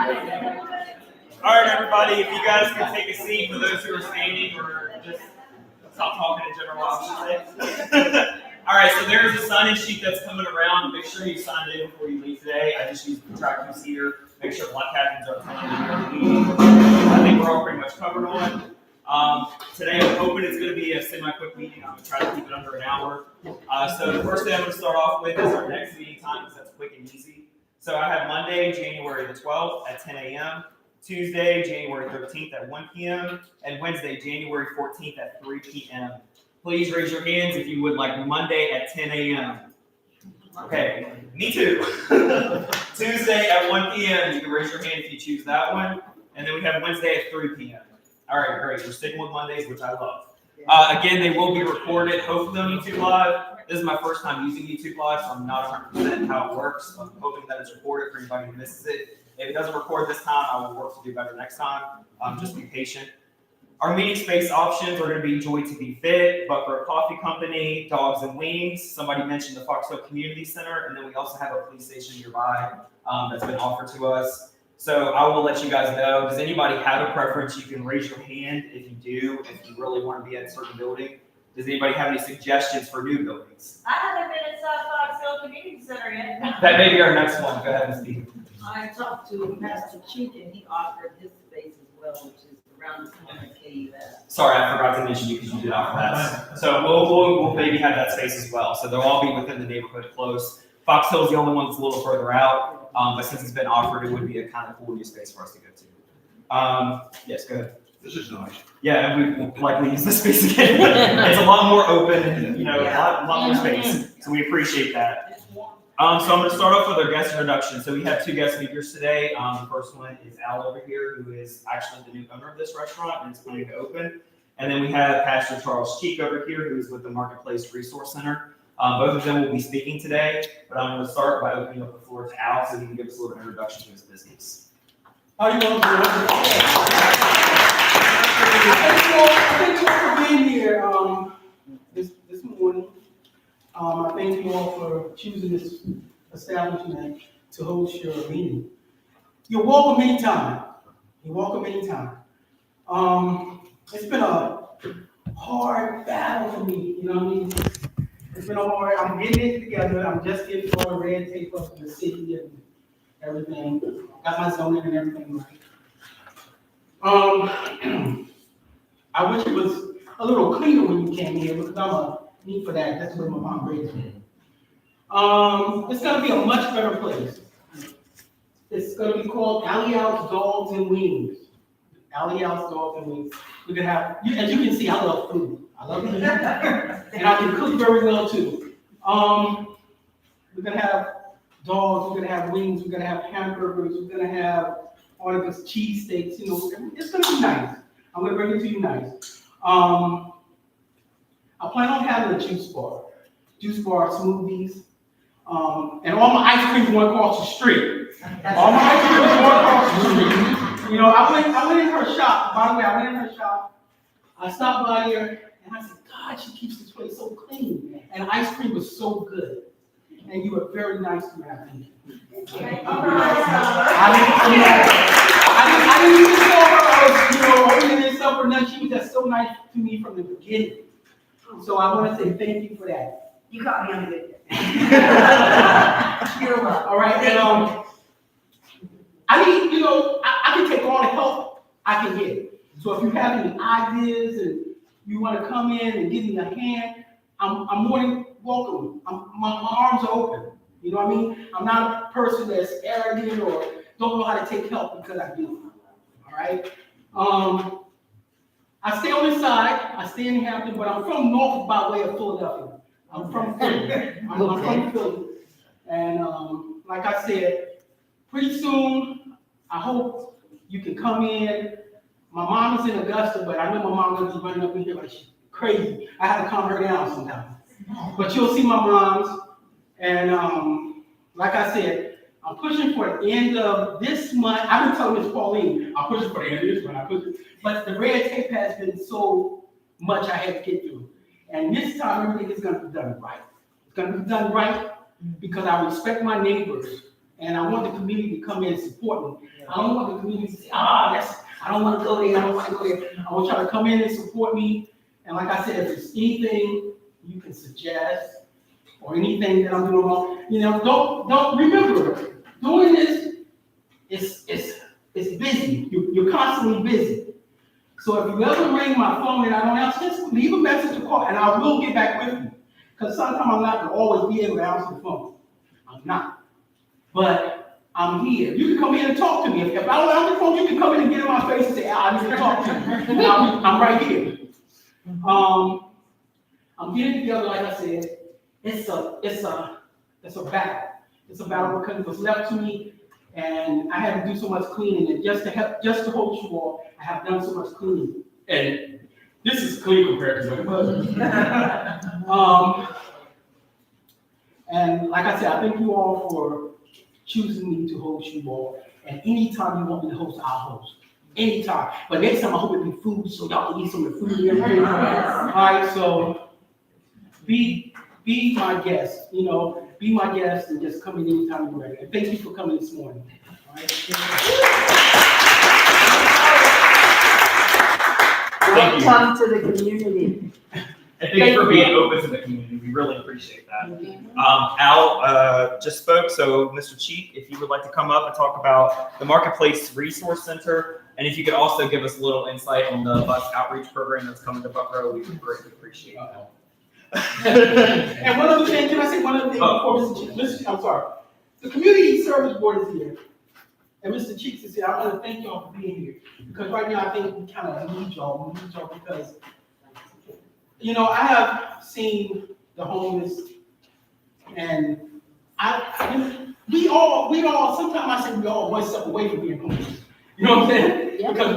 All right, everybody, if you guys could take a seat for those who are standing, or just stop talking in general, I should say. All right, so there's a sign-in sheet that's coming around. Make sure you signed in before you leave today. I just used the track keys here. Make sure block captains are attending the meeting. I think we're all pretty much covered on. Today, I'm hoping it's going to be a semi-quick meeting. I'm going to try to keep it under an hour. So the first thing I'm going to start off with is our next meeting time, because that's quick and easy. So I have Monday, January the 12th at 10 a.m., Tuesday, January 13th at 1 p.m., and Wednesday, January 14th at 3 p.m. Please raise your hands if you would like Monday at 10 a.m. Okay, me too. Tuesday at 1 p.m., you can raise your hand if you choose that one. And then we have Wednesday at 3 p.m. All right, great. We're sticking with Mondays, which I love. Again, they will be recorded, hopefully on YouTube Live. This is my first time using YouTube Live, so I'm not 100% how it works. I'm hoping that it's recorded for anybody who misses it. If it doesn't record this time, I will work to do better next time. Just be patient. Our meeting space options are going to be Joy to Be Fit, Buckroe Coffee Company, Dogs and Wings. Somebody mentioned the Fox Hill Community Center, and then we also have a police station nearby that's been offered to us. So I will let you guys know. Does anybody have a preference? You can raise your hand if you do, if you really want to be at a certain building. Does anybody have any suggestions for new buildings? I haven't been inside Fox Hill Community Center yet. That may be our next one. Go ahead and speak. I talked to Pastor Cheek and he offered his space as well, which is around the corner of KUS. Sorry, I forgot to mention you because you did offer that. So we'll maybe have that space as well. So they'll all be within the neighborhood close. Fox Hill is the only one that's a little further out, but since it's been offered, it would be a kind of cool new space for us to go to. Yes, go ahead. This is nice. Yeah, and we will likely use this space again. It's a lot more open and, a lot more space. So we appreciate that. So I'm going to start off with our guest introduction. So we have two guest speakers today. The first one is Al over here, who is actually the new owner of this restaurant and it's planning to open. And then we have Pastor Charles Cheek over here, who is with the Marketplace Resource Center. Both of them will be speaking today, but I'm going to start by opening up the floor to Al so he can give us a little introduction to his business. How you doing? Thank you all for being here this morning. I thank you all for choosing this establishment to host your meeting. You're welcome anytime. You're welcome anytime. It's been a hard battle for me, you know what I mean? It's been a hard, I'm getting it together. I'm just getting all the red tape up in the city and everything. Got my zoning and everything right. I wish it was a little cleaner when you came here because I'm a need for that. That's where my mom raised me. It's gonna be a much better place. It's gonna be called Alley Out's Dogs and Wings. Alley Out's Dogs and Wings. We're gonna have, as you can see, I love food. I love food. And I can cook very well too. We're gonna have dogs, we're gonna have wings, we're gonna have hamburgers, we're gonna have all of this cheesesteaks, it's gonna be nice. I'm gonna bring it to you nice. I plan on having a juice bar, smoothies, and all my ice cream's going across the street. All my ice cream is going across the street. I went in her shop. By the way, I went in her shop. I stopped by her and I said, God, she keeps this place so clean. And the ice cream was so good. And you were very nice to me. I didn't even tell her I was, opening this up or nothing. She was just so nice to me from the beginning. So I want to say thank you for that. You caught me on a good day. You're welcome. All right, and I can take all the help I can get. So if you have any ideas and you want to come in and give me a hand, I'm more than welcome. My arms are open. You know what I mean? I'm not a person that's arrogant or don't know how to take help because I do. All right? I stay on this side. I stay in Hampton, but I'm from north by way of Philadelphia. I'm from Philly. I'm from Philly. And like I said, pretty soon, I hope you can come in. My mom is in Augusta, but I know my mom gonna be running up in here like she's crazy. I have to calm her down sometimes. But you'll see my moms. And like I said, I'm pushing for the end of this month. I've been telling Miss Pauline, I'm pushing for the end of this month. But the red tape has been so much I had to get through. And this time, everything is going to be done right. It's going to be done right because I respect my neighbors. And I want the community to come in and support me. I don't want the community to say, I don't want to go there, I don't want to go there. I want y'all to come in and support me. And like I said, if there's anything you can suggest or anything that I'm doing wrong, don't remember, doing this is busy. You're constantly busy. So if you ever ring my phone and I don't answer, just leave a message or call and I will get back with you. Because sometimes I'm not going to always be able to answer the phone. I'm not. But I'm here. You can come in and talk to me. If I don't answer the phone, you can come in and get in my face and say, I need to talk to you. And I'm right here. I'm getting together, like I said. It's a battle. It's a battle because it was left to me, and I had to do so much cleaning. And just to hold you all, I have done so much cleaning. And this is clean compared to what it was. And like I said, I thank you all for choosing me to host you all. And anytime you want me to host, I'll host. Anytime. But next time I hope it be food, so y'all can eat some of the food and everything. All right, so be my guest, be my guest and just come in anytime you're ready. And thank you for coming this morning. All right. Welcome to the community. And thanks for being open to the community. We really appreciate that. Al just spoke, so Mr. Cheek, if you would like to come up and talk about the Marketplace Resource Center, and if you could also give us a little insight on the bus outreach program that's coming to Buckroe, we would greatly appreciate that. And one other thing, can I say one other thing before Mr. Cheek? I'm sorry. The Community Service Board is here. And Mr. Cheeks is here. I want to thank y'all for being here. Because right now I think we kind of need y'all. We need y'all because, I have seen the homeless and we all, sometimes I say we all one step away from being homeless. You know what I'm saying? Yeah. Because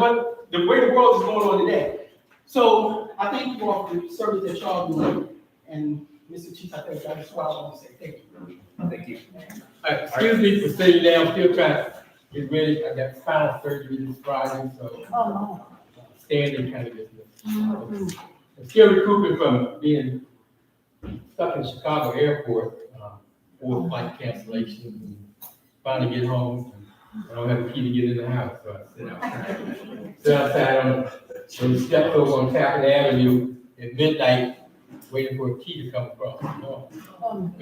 the way the world is going on today. So I thank you all for the service that y'all doing. And Mr. Chief, I think that's what I want to say. Thank you. Thank you. Excuse me for sitting down, still trying to get ready. I got spinal surgery this Friday, so standing kind of business. I'm still recouping from being stuck in Chicago airport, for flight cancellations and finally get home. I don't have a key to get in the house, so I sit outside on the steps over on Tappan Avenue at midnight, waiting for a key to come across.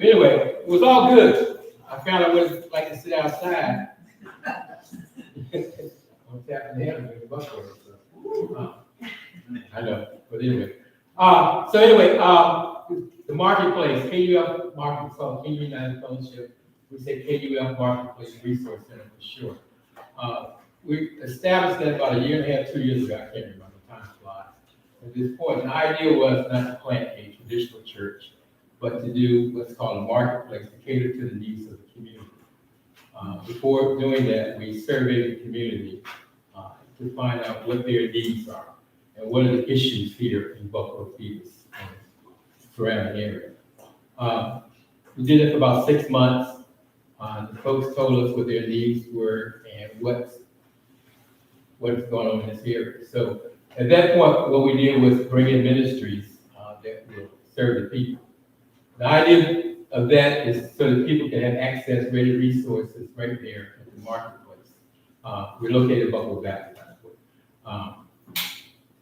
Anyway, it was all good. I found I would like to sit outside on Tappan Avenue in Buckroe. I know, but anyway. The marketplace, KUF Marketplace, KU United Fellowship, we say KUF Marketplace Resource Center for short. We established that about 1.5 years, 2 years ago, I can't remember, time flies. At this point, the idea was not to plant a traditional church, but to do what's called a marketplace to cater to the needs of the community. Before doing that, we surveyed the community to find out what their needs are and what are the issues here in Buckroe Fields and surrounding area. We did it for about 6 months. The folks told us what their needs were and what is going on in this area. So at that point, what we did was bring in ministries that will serve the people. The idea of that is so that people can have access, ready resources right there at the marketplace. We're located in Buckroe Valley, by the way.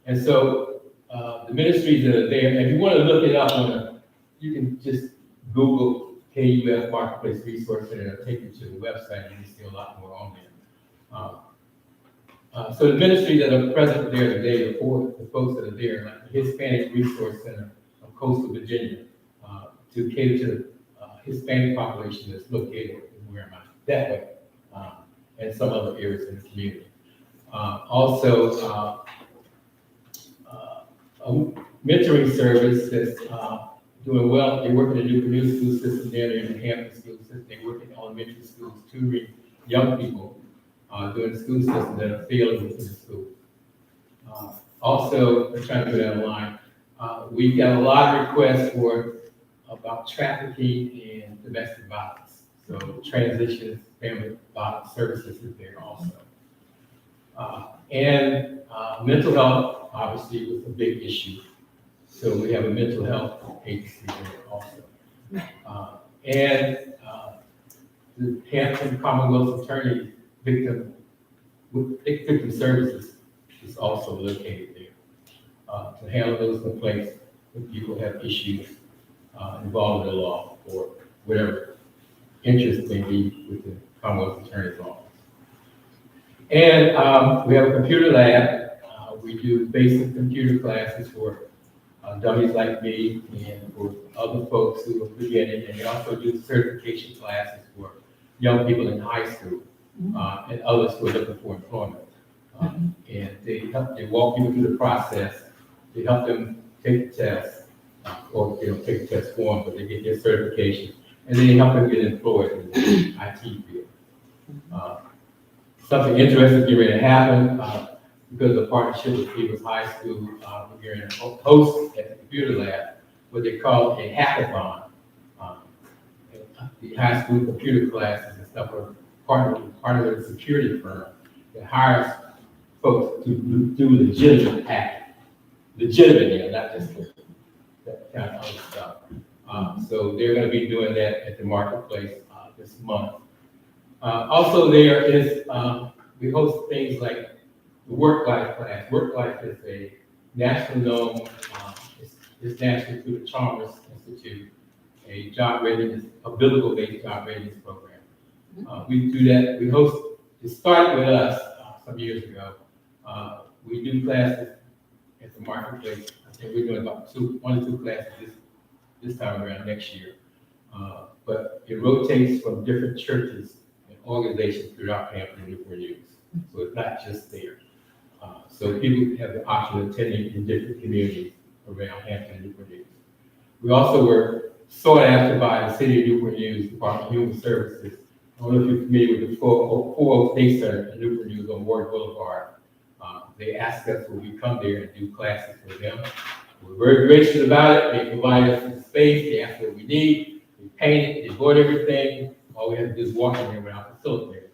And so the ministries that are there, and if you want to look it up, you can just Google KUF Marketplace Resource Center, it'll take you to the website and you see a lot more on there. So the ministries that are present there today, the folks that are there, like the Hispanic Resource Center of Coastal Virginia, to cater to the Hispanic population that's located in where am I? That way, and some other areas in the community. Also, a mentoring service that's doing well. They work in the new community school system there. They're in the Hampton school system. They work in elementary schools, tutoring young people doing the school system that are failing within the school. Also, we're trying to go down the line. We've got a lot of requests about trafficking and domestic violence. So transition, family violence services is there also. And mental health, obviously, was a big issue. So we have a mental health agency there also. the Hampton Commonwealth Attorney Victim Services is also located there to handle those complaints when people have issues involved in the law or whatever interest may be with the Commonwealth Attorney's Office. And we have a computer lab. We do basic computer classes for dummies like me and for other folks who are beginning, and we also do certification classes for young people in high school and others who are looking for employment. And they walk you through the process. They help them take the test, or they don't take the test for them, but they get their certification, and then they help them get employed in the IT field. Something interesting is getting ready to happen. Because of the partnership with People's High School, we're going to host at the computer lab what they call a hackathon. The high school computer classes and stuff are part of a security firm that hires folks to do legitimate hacking. Legitimate, not just that kind of other stuff. So they're going to be doing that at the marketplace this month. Also, there is, we host things like the Work Life class. Work Life is a national known, it's national through the Chalmers Institute, a job readiness, a biblical-based job readiness program. We do that, we host, it started with us some years ago. We do classes at the marketplace. I think we're doing about 1 or 2 classes this time around next year. But it rotates from different churches and organizations throughout Hampton and Newport News. So it's not just there. So people have the option of attending in different communities around Hampton and Newport News. We also were sought after by the City of Newport News Department of Human Services. I don't know if you're familiar with the 4 Day Center in Newport News on Ward Boulevard. They asked us would we come there and do classes for them. We're very gracious about it. They provide us with space. They ask what we need. We paint it. They board everything. All we have to do is walk in there with our facilitators.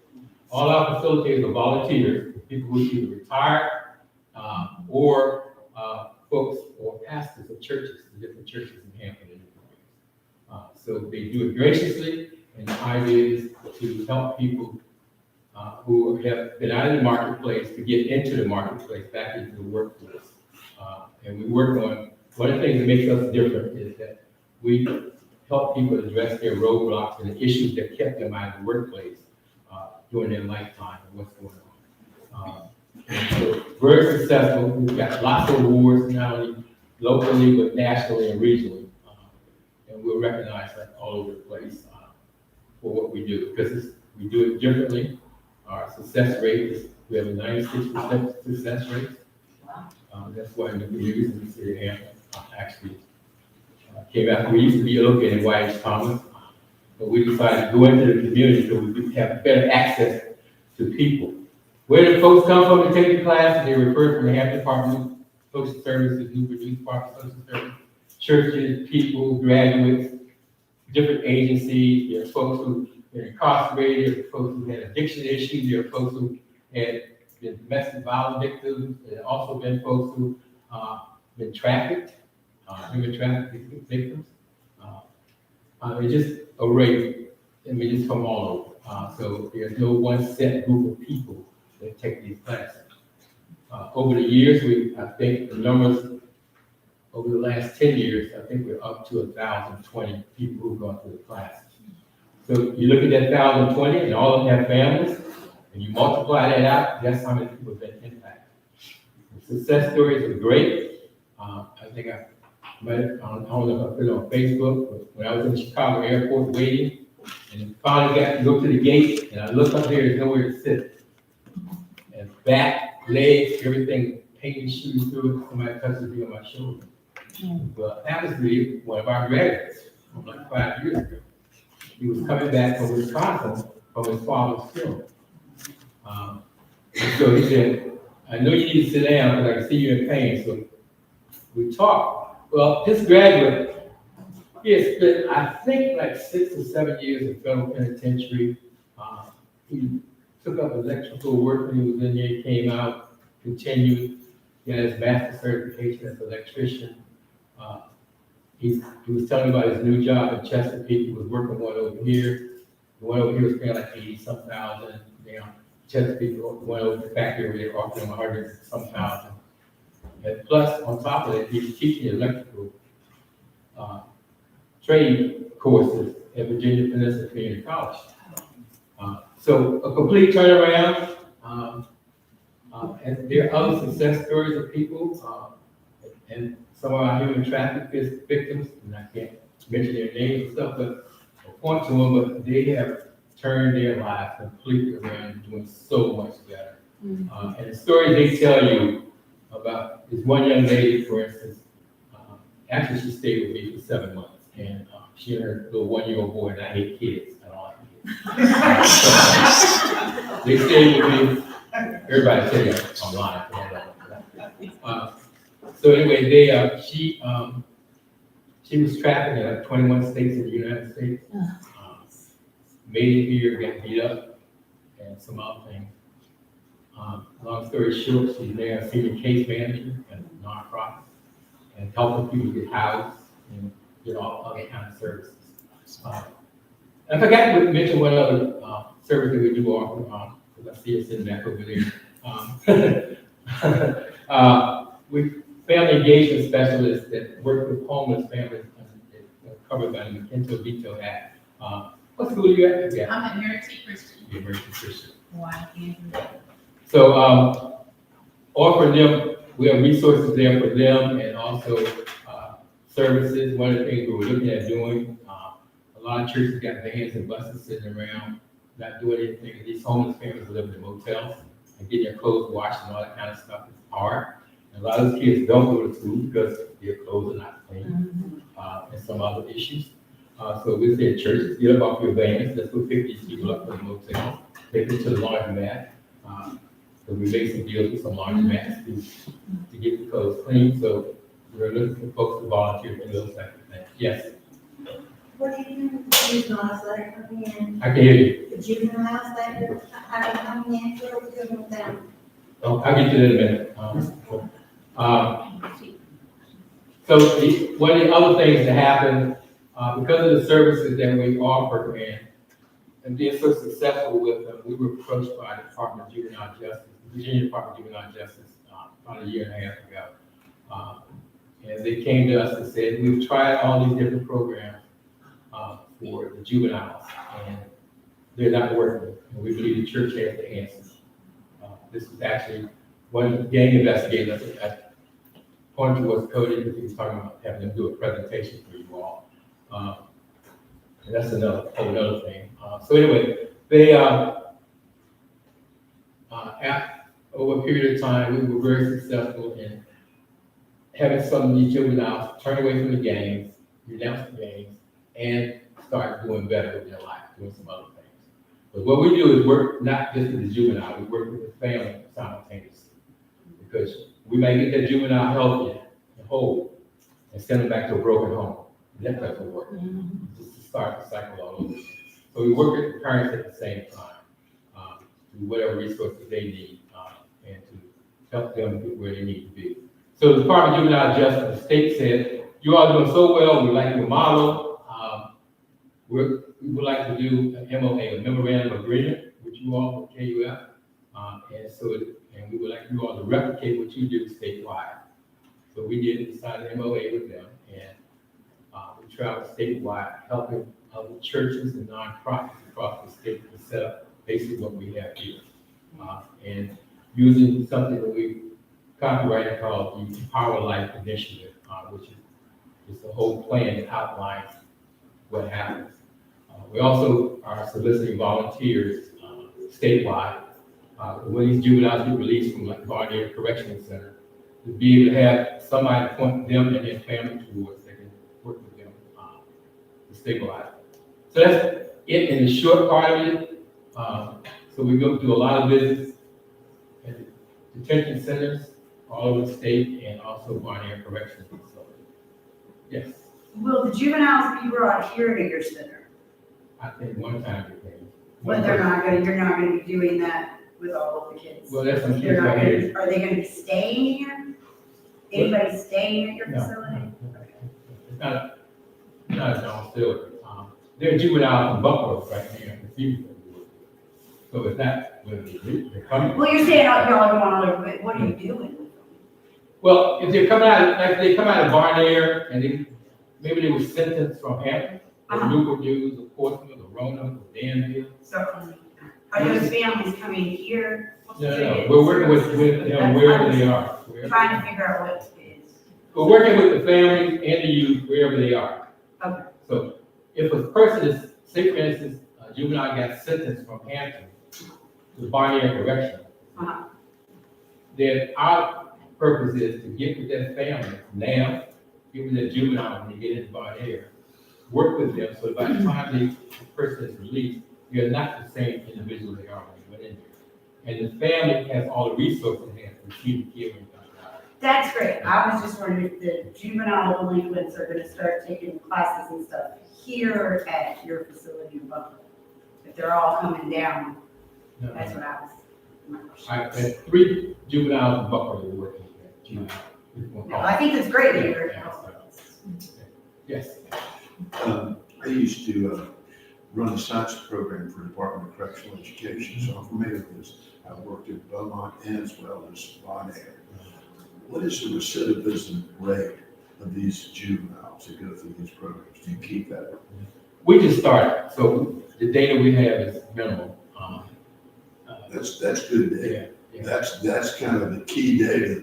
All our facilitators are volunteers, people who either retired or folks or pastors of churches, different churches in Hampton and Newport News. So they do it graciously, and the idea is to help people who have been out of the marketplace to get into the marketplace, back into the workforce. And we work on, one of the things that makes us different is that we help people address their roadblocks and the issues that kept them out of the workplace during their lifetime and what's going on. So very successful. We've got lots of awards, not only locally, but nationally and regionally. And we're recognized all over the place for what we do, because we do it differently. Our success rate is, we have a 96% success rate. That's why the communities in the city of Hampton actually came out. We used to be located in White Thomas, but we decided to go into the community so we could have better access to people. Where do folks come from to take the class? They refer from the Hampton Department of Social Services, Newport News Department of Social Services, churches, people, graduates, different agencies. There are folks who are incarcerated, there are folks who had addiction issues, there are folks who had been domestic violence victims, there have also been folks who been trafficked, human trafficking victims. It's just a array, just from all over. So there's no one set group of people that take these classes. Over the years, I think the numbers, over the last 10 years, I think we're up to 1,020 people who've gone through the classes. So you look at that 1,020 and all of them have families, and you multiply that out, that's how many people have been impacted. The success stories are great. I think I don't know if I put it on Facebook, but when I was in the Chicago airport waiting, and finally got to go to the gate, and I look up there, there's nowhere to sit. And back, legs, everything, pain shooting through it, somebody touches me on my shoulder. But happens to be one of our graduates from like 5 years ago. He was coming back from Wisconsin from his father's funeral. So he said, I know you need to sit down because I can see you in pain. So we talked. Well, this graduate, he has spent, I think, like 6 or 7 years in federal penitentiary. He took up electrical work when he was in there. He came out, continued. He had his master's certification as an electrician. He was telling me about his new job at Chesapeake. He was working one over here. The one over here was paying like 80-some thousand, Chesapeake, the one over the factory over there offering 100-some thousand. And plus, on top of it, he's teaching electrical trade courses at Virginia Peninsula Community College. So a complete turnaround. And there are other success stories of people, and some of our human trafficking victims, and I can't mention their names and stuff, but I'll point to them, but they have turned their lives completely around and doing so much better. And the stories they tell you about this one young lady, for instance, actually she stayed with me for 7 months, and she and her little 1-year-old boy, and I hate kids, I don't like kids. They stayed with me. Everybody tell you online. So anyway, she was trafficked in like 21 states in the United States. Made it here, got beat up, and some other things. Long story short, she's now a senior case manager at a nonprofit and helping people get housed and get all other kinds of services. I forgot to mention one other service that we do offer, because I see it sitting back over there. We family engagement specialists that work with homeless families covered by the McKinto-Vito Act. What school are you at? Yeah. I'm at Merity Christian. You're Merity Christian. Why? So offering them, we have resources there for them and also services. One of the things we were looking at doing, a lot of churches got vans and buses sitting around, not doing anything. These homeless families live in motels and getting their clothes washed and all that kind of stuff is hard. And a lot of those kids don't go to school because their clothes are not clean and some other issues. So we say churches, get up off your vans, let's go pick these people up from the motel, take them to the laundromat. So we made some deals with some laundromats to get the clothes clean. So we're looking for folks to volunteer for those types of things. Yes? What do you do? Juveniles that are coming in? I can hear you. The juveniles that are coming in, what are we doing with them? Oh, I'll get to that in a minute. So one of the other things that happened, because of the services that we offer and being so successful with them, we were approached by the Department of Juvenile Justice, the Virginia Department of Juvenile Justice, about 1.5 years ago. And they came to us and said, we've tried all these different programs for the juveniles, and they're not working. And we believe the church has the answers. This is actually one gang investigator at pointed towards Cody because he was talking about having them do a presentation for you all. And that's another thing. So anyway, they over a period of time, we were very successful in having some of these juveniles turn away from the gangs, renounce the gangs, and start doing better with their life, doing some other things. But what we do is work not just with the juvenile, we work with the family simultaneously. Because we may get that juvenile healthy and whole and send them back to a broken home. And that doesn't work. Just to start the cycle all over. So we work with the parents at the same time, through whatever resources they need, and to help them get where they need to be. So the Department of Juvenile Justice, the state said, you all doing so well, we like your model. We would like to do an MOA, a memorandum of agreement with you all, with KUF. And we would like you all to replicate what you do statewide. So we did sign an MOA with them, and we traveled statewide, helping other churches and nonprofits across the state to set up basically what we have here. And using something that we copyrighted called the Empower Life Initiative, which is the whole plan that outlines what happens. We also are soliciting volunteers statewide. When these juveniles get released from like Barnier Correctional Center, to be able to have somebody point them and their family towards that can work with them to stabilize. So that's it in the short part of it. So we go through a lot of visits at detention centers all over the state and also Barnier Correctional Facility. Yes. Will the juveniles be brought here to your center? I think one time we came. But you're not gonna be doing that with all of the kids? Well, that's some kids You're not right here. are they gonna be staying here? Anybody staying at your facility? It's not a known facility. They're juveniles from Buckroe right here. conceivable. So it's not, whether they're coming. Well, you're saying, oh, you're only one other, but what are you doing with them? Well, if they're coming out, like they come out of Barnier and they, maybe they were sentenced from Hampton, or Newport News, or Portsmouth, or Roanoke, or Danville. So, are those families coming here? No, we're working with them wherever they are. Trying to figure out what it is. We're working with the families and the youth wherever they are. Okay. So if a person is, say for instance, a juvenile got sentenced from Hampton to Barnier Correctional, Uh-huh. then our purpose is to get with that family now, get with that juvenile when they get into Barnier, work with them so by the time the person is released, you're not the same individual they are when they went in there. And the family has all the resources they have to receive the care when they come out. That's great. I was just wondering if the juvenile delinquents are gonna start taking classes and stuff here at your facility in Buckroe. If they're all coming down, No, that's what I was. my question. I've had 3 juveniles in Buckroe that are working at juvenile. No, I think it's great that you're. Yes. I used to run a science program for Department of Correctional Education, so I'm familiar with this. I've worked at Beaumont as well as Bonaire. What is the recidivism rate of these juveniles that go through these programs? Do you keep that? We just started, so the data we have is minimal. That's good data. Yeah. That's kind of the key data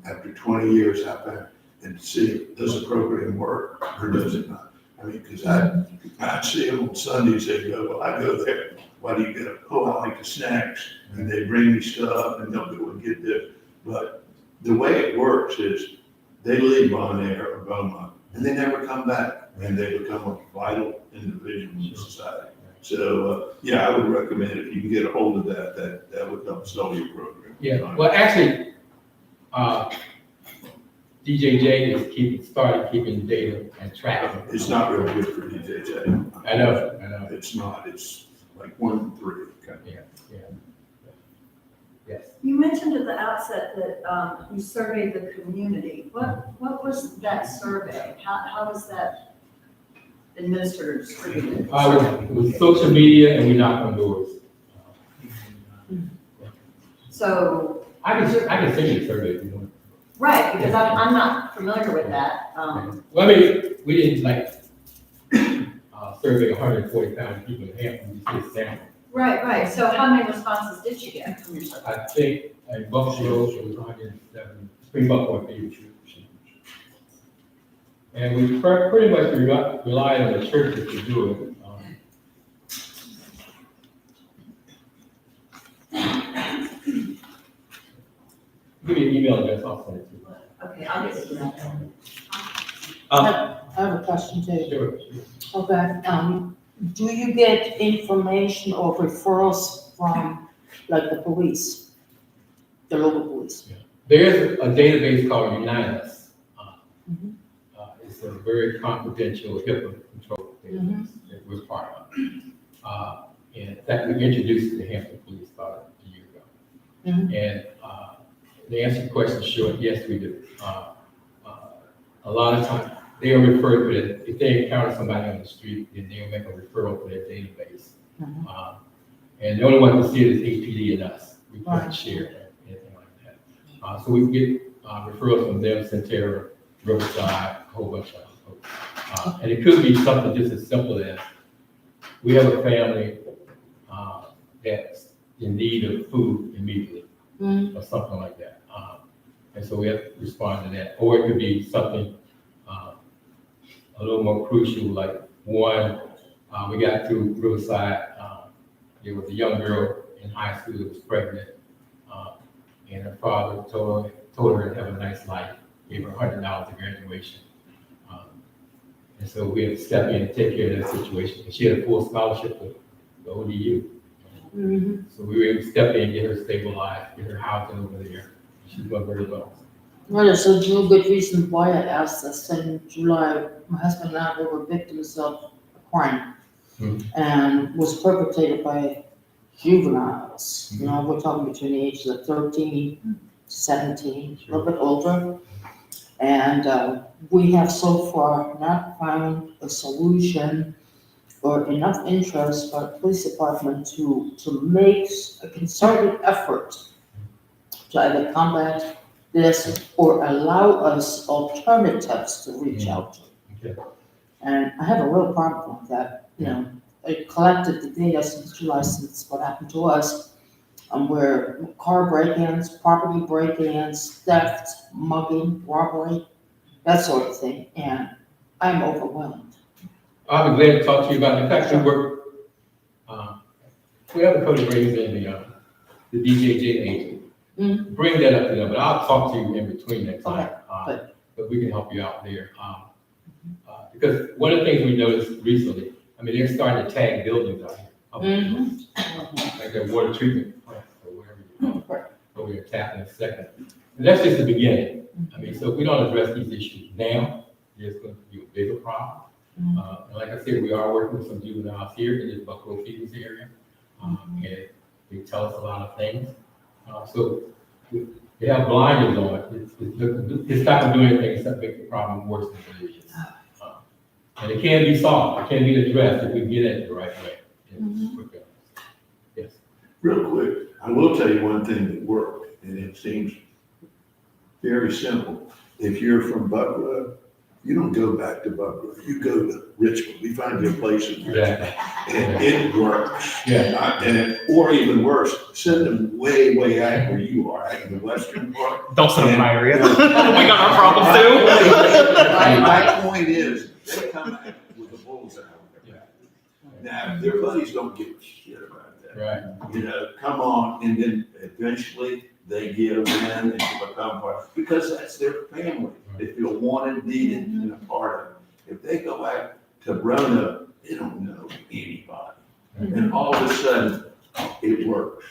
after 20 years out there and see, does the program work or does it not? I mean, because I see them on Sundays, they go, well, I go there, why do you get up? Oh, I like the snacks, and they bring me stuff, and they'll go and get this. But the way it works is, they leave Bonaire or Beaumont, and they never come back, and they become a vital individual in society. So, yeah, I would recommend if you can get a hold of that would help sell your program. Yeah, well, actually, DJJ is started keeping data and tracking. It's not real good for DJJ. I know. It's not, it's like 1 in 3. Yeah. Yes. You mentioned at the outset that you surveyed the community. What was that survey? How was that administered or distributed? It was social media and we knocked on doors. So, I can send you a survey if you want. right, because I'm not familiar with that. Well, I mean, we didn't survey 140,000 people in Hampton, we did sample. Right. So how many responses did you get from your survey? I think in Buckroe, it was 107, between Buckroe and Beach. And we pretty much relied on the churches to do it. Give me an email address, I'll send it to you. Okay, I'll get to that. I have a question too. Sure. Okay, do you get information or referrals from, like, the police, the local police? There's a database called Unite Us. Mhm. It's a very confidential HIPAA controlled database that we're part of. And in fact, we introduced it to Hampton Police about a year ago. Mhm. And to answer your question short, yes, we do. A lot of times, they'll refer to it, if they encounter somebody on the street, then they'll make a referral to their database. Mhm. And the only one to see it is HPD and us. We can't Right. share anything like that. So we get referrals from them, Centera, Riverside, a whole bunch of folks. And it could be something just as simple as, we have a family that's in need of food immediately, Mhm. or something like that. And so we have to respond to that. Or it could be something a little more crucial, like one, we got through Riverside, there was a young girl in high school that was pregnant, and her father told her to have a nice life, gave her $100 at graduation. And so we had to step in and take care of that situation. And she had a full scholarship to the ODU. Mhm. So we were able to step in, get her stabilized, get her housing over there. She's doing very well. Well, there's a real good reason why I asked this. In July, my husband and I were victims of a crime and was perpetrated by juveniles. You know, we're talking between the ages of 13 to 17, a little bit older. And we have so far not found a solution or enough interest by the police department to make a concerted effort to either combat this or allow us alternatives to reach out to. Okay. And I have a real problem with that, you know. I collected the data since July, since what happened to us, where car break-ins, property break-ins, theft, mugging, robbery, that sort of thing, and I'm overwhelmed. I'll be glad to talk to you about it. In fact, we have a code of raising the DJJ agent. Bring that up to them, but I'll talk to you in between that time. Okay, But we can help you out there. Because one of the things we noticed recently, I mean, they're starting to tag buildings out here. Like their water treatment plants or whatever you call it. But we're tapping in a second. And that's just the beginning. I mean, so if we don't address these issues now, there's going to be a bigger problem. And like I said, we are working with some juveniles here in this Buckroe Fields area. And they tell us a lot of things. So they have blinders on it. It's not going to do anything except make the problem worse than it is. And it can be solved. It can be addressed if we get it the right way. Yes. Real quick, I will tell you one thing that worked, and it seems very simple. If you're from Buckroe, you don't go back to Buckroe. You go to Richmond. We find you a place in Richmond. And it works. Yeah. Or even worse, send them way, way out where you are, out in the western part. Don't send them in my area. We got our problems too. My point is, they come out with a bullseye. Now, their buddies don't give a shit about that. Right. You know, come on, and then eventually they give in and become part, because that's their family. They feel wanted, needed, and a part of it. If they go out to Roanoke, they don't know anybody. And all of a sudden, it works.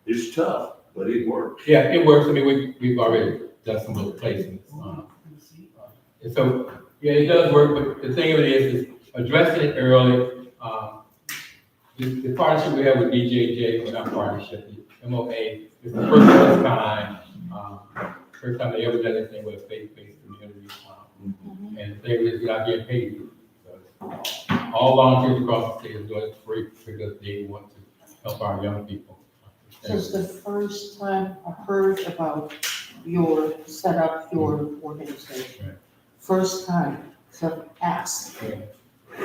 It's tough, but it works. Yeah, it works. I mean, we've already done some little placements. And so, yeah, it does work, but the thing of it is addressing it early. The partnership we have with DJJ, or not partnership, the MOA, is the first of its kind. First time they ever done anything with a faith-based community. And the thing is, we're not getting paid. So all volunteers across the state are doing it free because they want to help our young people. This is the first time I heard about your setup, your organization. Right. First time, so I've asked a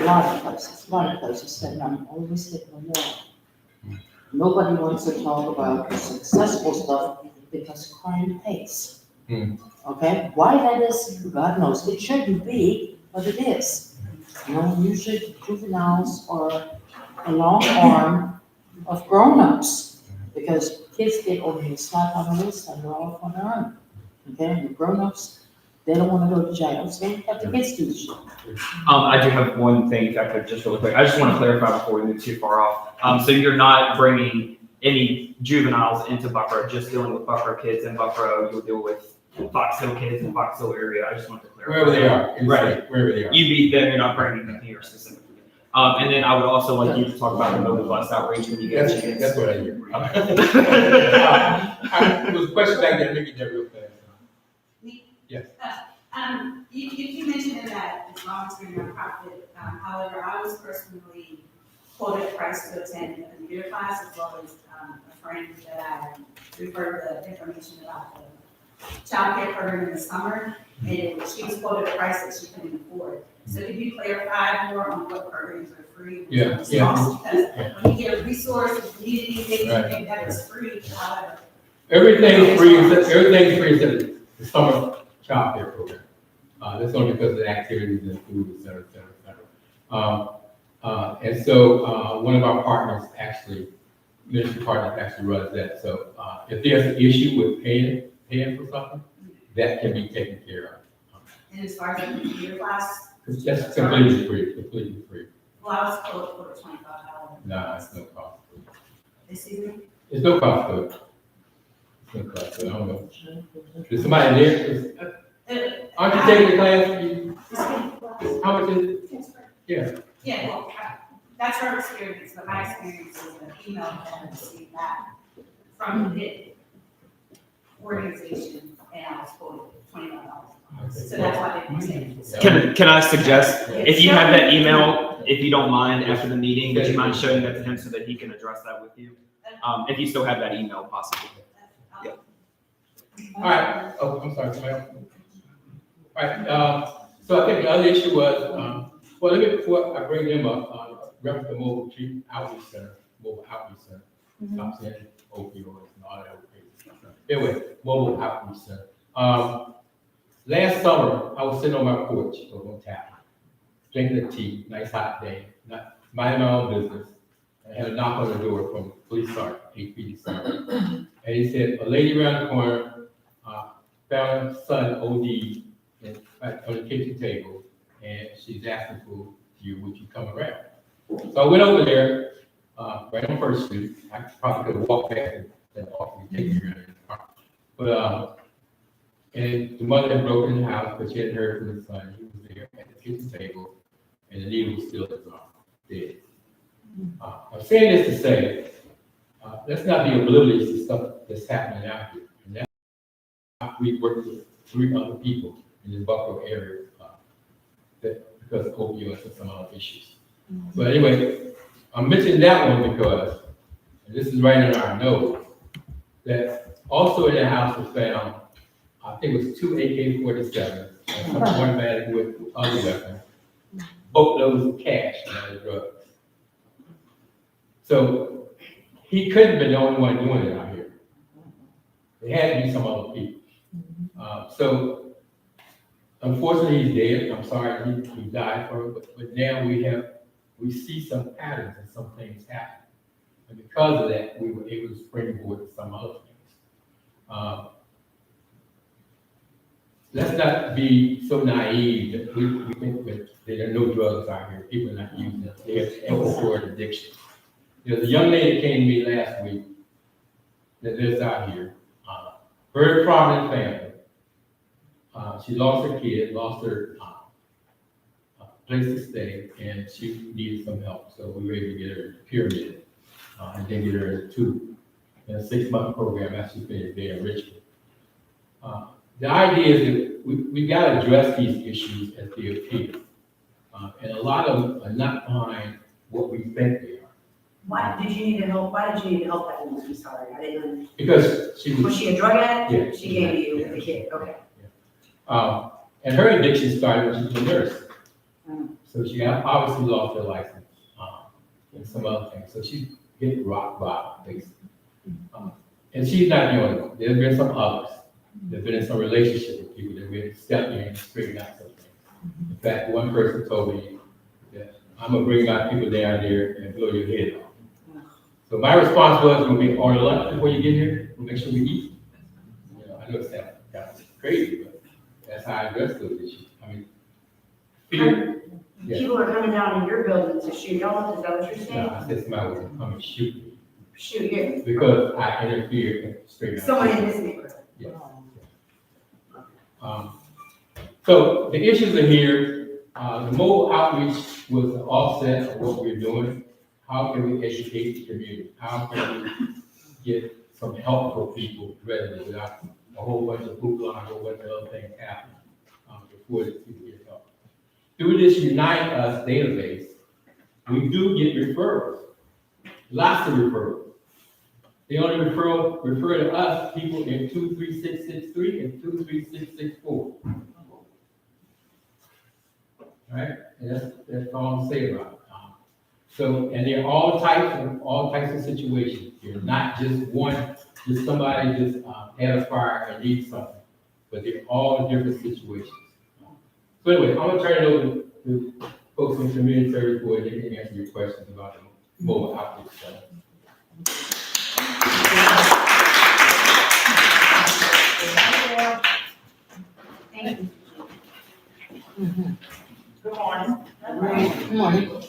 lot of places, and I'm always hitting the wall. Nobody wants to talk about the successful stuff because crime pays. Okay, why that is, God knows. It shouldn't be, but it is. You know, usually juveniles are a long arm of grown-ups because kids get only a slap on the wrist and they're off on their own. Okay, and the grown-ups, they don't want to go to jail, so they have the kids do the shit. I do have one thing, if I could, just really quick. I just want to clarify before we move too far off. So you're not bringing any juveniles into Buckroe, just dealing with Buckroe kids in Buckroe. You'll deal with Fox Hill kids in the Fox Hill area. I just want to clarify. Wherever they are. Right. Wherever they are. You meet them, you're not bringing them here specifically. And then I would also like you to talk about the mobile bus outreach when you get a chance. That's what I hear. There was a question back there, maybe that real fast. Yes. You mentioned in that it's volunteer nonprofit, however, I was personally quoted a price to attend a computer class as well as a friend that I referred the information about the childcare program in the summer, and she was quoted a price that she couldn't afford. So could you clarify more on what programs are free? Yeah. Because when you get a resource, if you need anything, you think that is free, however. Everything's free except the summer child care program. That's only because of the activities and food, et cetera, et cetera, et cetera. And so one of our partners actually, ministry partner actually runs that. So if there's an issue with paying for something, that can be taken care of. And as far as the computer class? That's completely free. Well, I was quoted for $25. No, it's no cost. Excuse me? It's no cost to it. It's no cost to it. I don't know. Is somebody there? Aren't you taking the class? How much is it? Yeah. Yeah, well, that's her experience, but my experience is an email that I received that from the organization, and I was quoted $25. So that's why they can say. Can I suggest, if you have that email, if you don't mind, after the meeting, would you mind showing that to him so that he can address that with you? If you still have that email possible. All right, oh, I'm sorry, somebody else. All right, so I think the other issue was, well, let me, before I bring them up, reference the mobile outreach center, stop saying opioids and all that. Anyway, mobile outreach center. Last summer, I was sitting on my porch, on tap, drinking a tea, nice hot day, not minding my own business. I had a knock on the door from police sergeant, HPD sergeant. And he said, a lady around the corner found her son OD on the kitchen table, and she's asking for you, would you come around? So I went over there, right on First Street. I probably could have walked back and offered to take me around in the car. But, and the mother had broken in the house, but she hadn't heard from the son. He was there at the kitchen table, and the needle was still in his arm, dead. I'm saying this to say, let's not be oblivious to stuff that's happening out here. And that's, we worked with 3 other people in the Buckroe area because of opioids and some other issues. But anyway, I'm mentioning that one because, and this is right in our nose, that also in the house was found, I think it was 2 AK-47s and one bag with other weapons, boatloads of cash and other drugs. So he couldn't have been the only one doing it out here. There had to be some other people. So unfortunately, he's dead. I'm sorry he died for it, but now we see some patterns and some things happen. And because of that, we were able to springboard to some other things. Let's not be so naive that we think that there are no drugs out here. People are not using them. They have episodic addiction. There's a young lady that came to me last week that lives out here. Very prominent family. She lost her kid, lost her place to stay, and she needed some help. So we were able to get her pyramid and then get her in a 6-month program after she finished there in Richmond. The idea is that we got to address these issues as they appear. And a lot of them are not behind what we think they are. Why did you need help that woman? I'm sorry, I didn't. Because she Was she a drug addict? Yeah. She gave you the kid, okay. And her addiction started when she was a nurse. So she obviously lost her license and some other things. So she hit rock bottom, basically. And she's not the only one. There's been some others. There's been in some relationship with people that we stepped in and straightened out some things. In fact, one person told me that I'm gonna bring my people down there and blow your head off. So my response was, we'll be order lunch before you get here. We'll make sure we eat. You know, I know it sounds kind of crazy, but that's how I address those issues. I mean, fear. Yeah. People are coming down in your building to shoot y'all, is that what you're saying? No, I said somebody was gonna come and shoot me Shoot you, because I interfered and straightened out. somebody in this neighborhood. Yes. So the issues are here. The mobile outreach was the offset of what we're doing. How can we educate the community? How can we get some help for people readily without a whole bunch of hoopla and a whole bunch of other things happening before the people get help? Through this Unite Us database, we do get referrals, lots of referrals. They only refer to us, people in 23663 and 23664. All right, and that's all I'm saying about it. So, and they're all types of situations. They're not just one, just somebody just had a fire and needs something, but they're all different situations. So anyway, I'm gonna turn it over to folks in community service board. They can answer your questions about the mobile outreach center. Thank you. Good morning. Good morning.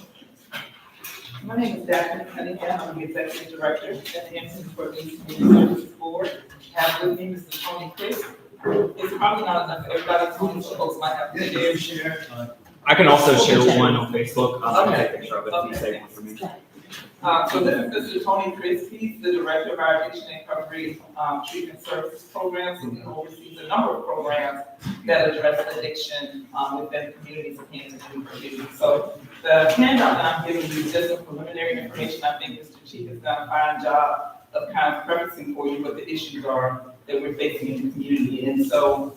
My name is Daphne Cunningham. I'm the Executive Director at the Hampton Community Services Board. Have with me Mr. Tony Chris. It's probably not enough for everybody, so folks might have to share. I can also share one on Facebook. I'll Okay. take a picture of it if you save one for me. So this is Mr. Tony Chris, he's the Director of our Addiction and Recovery Treatment Services Program. So he oversees a number of programs that address addiction within the communities of Hampton and Buckroe. So the handout that I'm giving you is just some preliminary information. I think Mr. Chief has done a fine job of kind of prefacing for you what the issues are that we're facing in the community. And so,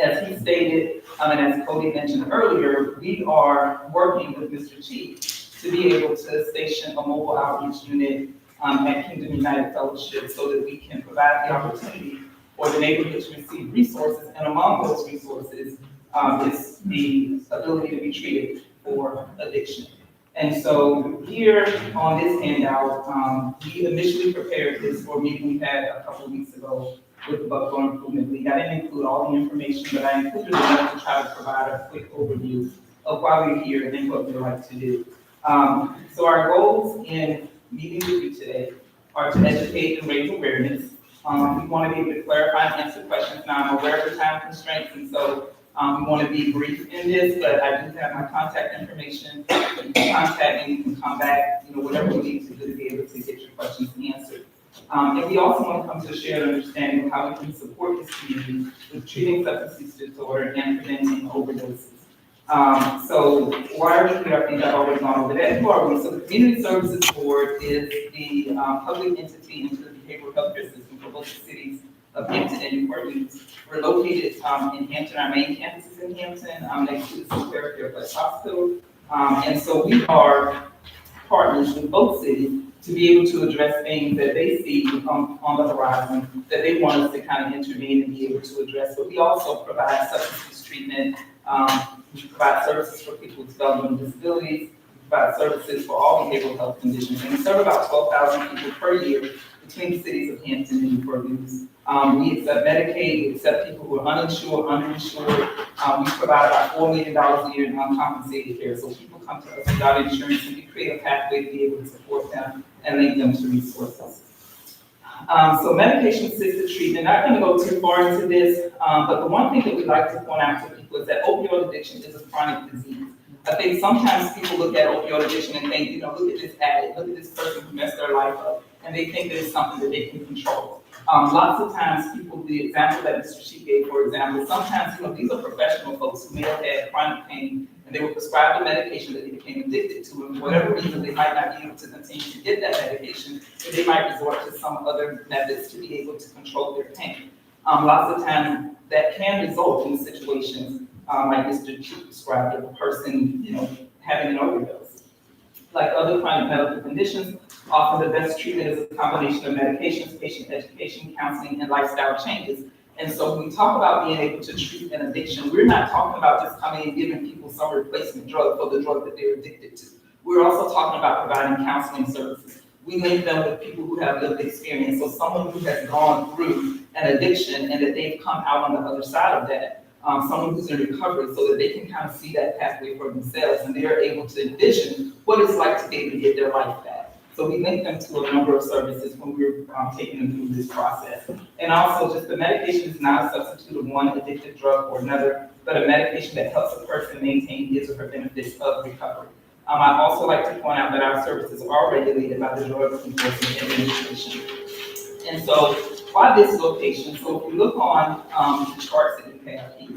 as he stated, and as Cody mentioned earlier, we are working with Mr. Chief to be able to station a mobile outreach unit at Kingdom United Fellowship so that we can provide the opportunity for the neighborhood to receive resources, and among those resources is the ability to be treated for addiction. And so here on this handout, we initially prepared this for a meeting we had a couple of weeks ago with the Buckroe Improvement League. I didn't include all the information, but I included enough to try to provide a quick overview of why we're here and what we'd like to do. So our goals in meeting with you today are to educate and raise awareness. We want to be able to clarify and answer questions. Now, I'm aware of the time constraints, and so we want to be brief in this, but I do have my contact information. You can contact me, you can come back, whatever we need to do to be able to get your questions answered. And we also want to come to a shared understanding of how we can support this community with treating substance use disorder and preventing overdoses. So why are we here? I think I've already gone over that. Who are we? So the Community Services Board is the public entity into the behavioral healthcare system for both the cities of Hampton and Buckroe. We're located in Hampton. Our main campus is in Hampton, next to the Physical Therapy Hospital. And so we are partners with both cities to be able to address things that they see on the horizon that they want us to kind of intervene and be able to address. But we also provide substance use treatment. We provide services for people with developmental disabilities. We provide services for all behavioral health conditions. And we serve about 12,000 people per year between the cities of Hampton and Buckroe. We accept Medicaid, we accept people who are uninsured, underinsured. We provide about $4 million a year in uncompensated care. So people come to us without insurance, and we create a pathway to be able to support them and link them to resources. So medication-assisted treatment, not going to go too far into this, but the one thing that we like to point out to people is that opioid addiction is a chronic disease. I think sometimes people look at opioid addiction and think, look at this addict, look at this person who messed their life up, and they think that it's something that they can control. Lots of times people, the example that Mr. Sheik gave, for example, sometimes, these are professional folks who may have had chronic pain, and they were prescribed a medication that they became addicted to, and for whatever reason, they might not be able to continue to get that medication, and they might resort to some other methods to be able to control their pain. Lots of times, that can result in situations like Mr. Sheik described, of a person, having an overdose. Like other chronic medical conditions, often the best treatment is a combination of medications, patient education, counseling, and lifestyle changes. And so when we talk about being able to treat an addiction, we're not talking about just coming and giving people some replacement drug for the drug that they're addicted to. We're also talking about providing counseling services. We link them with people who have lived experience. So someone who has gone through an addiction and that they've come out on the other side of that. Someone who's in recovery so that they can kind of see that pathway for themselves and they are able to envision what it's like to be able to get their life back. So we link them to a number of services when we're taking them through this process. And also just the medication is not a substitute of one addictive drug or another, but a medication that helps a person maintain his or her benefits of recovery. I'd also like to point out that our services are regulated by the Drug Enforcement Administration. And so why this location? So if you look on the charts that you have here,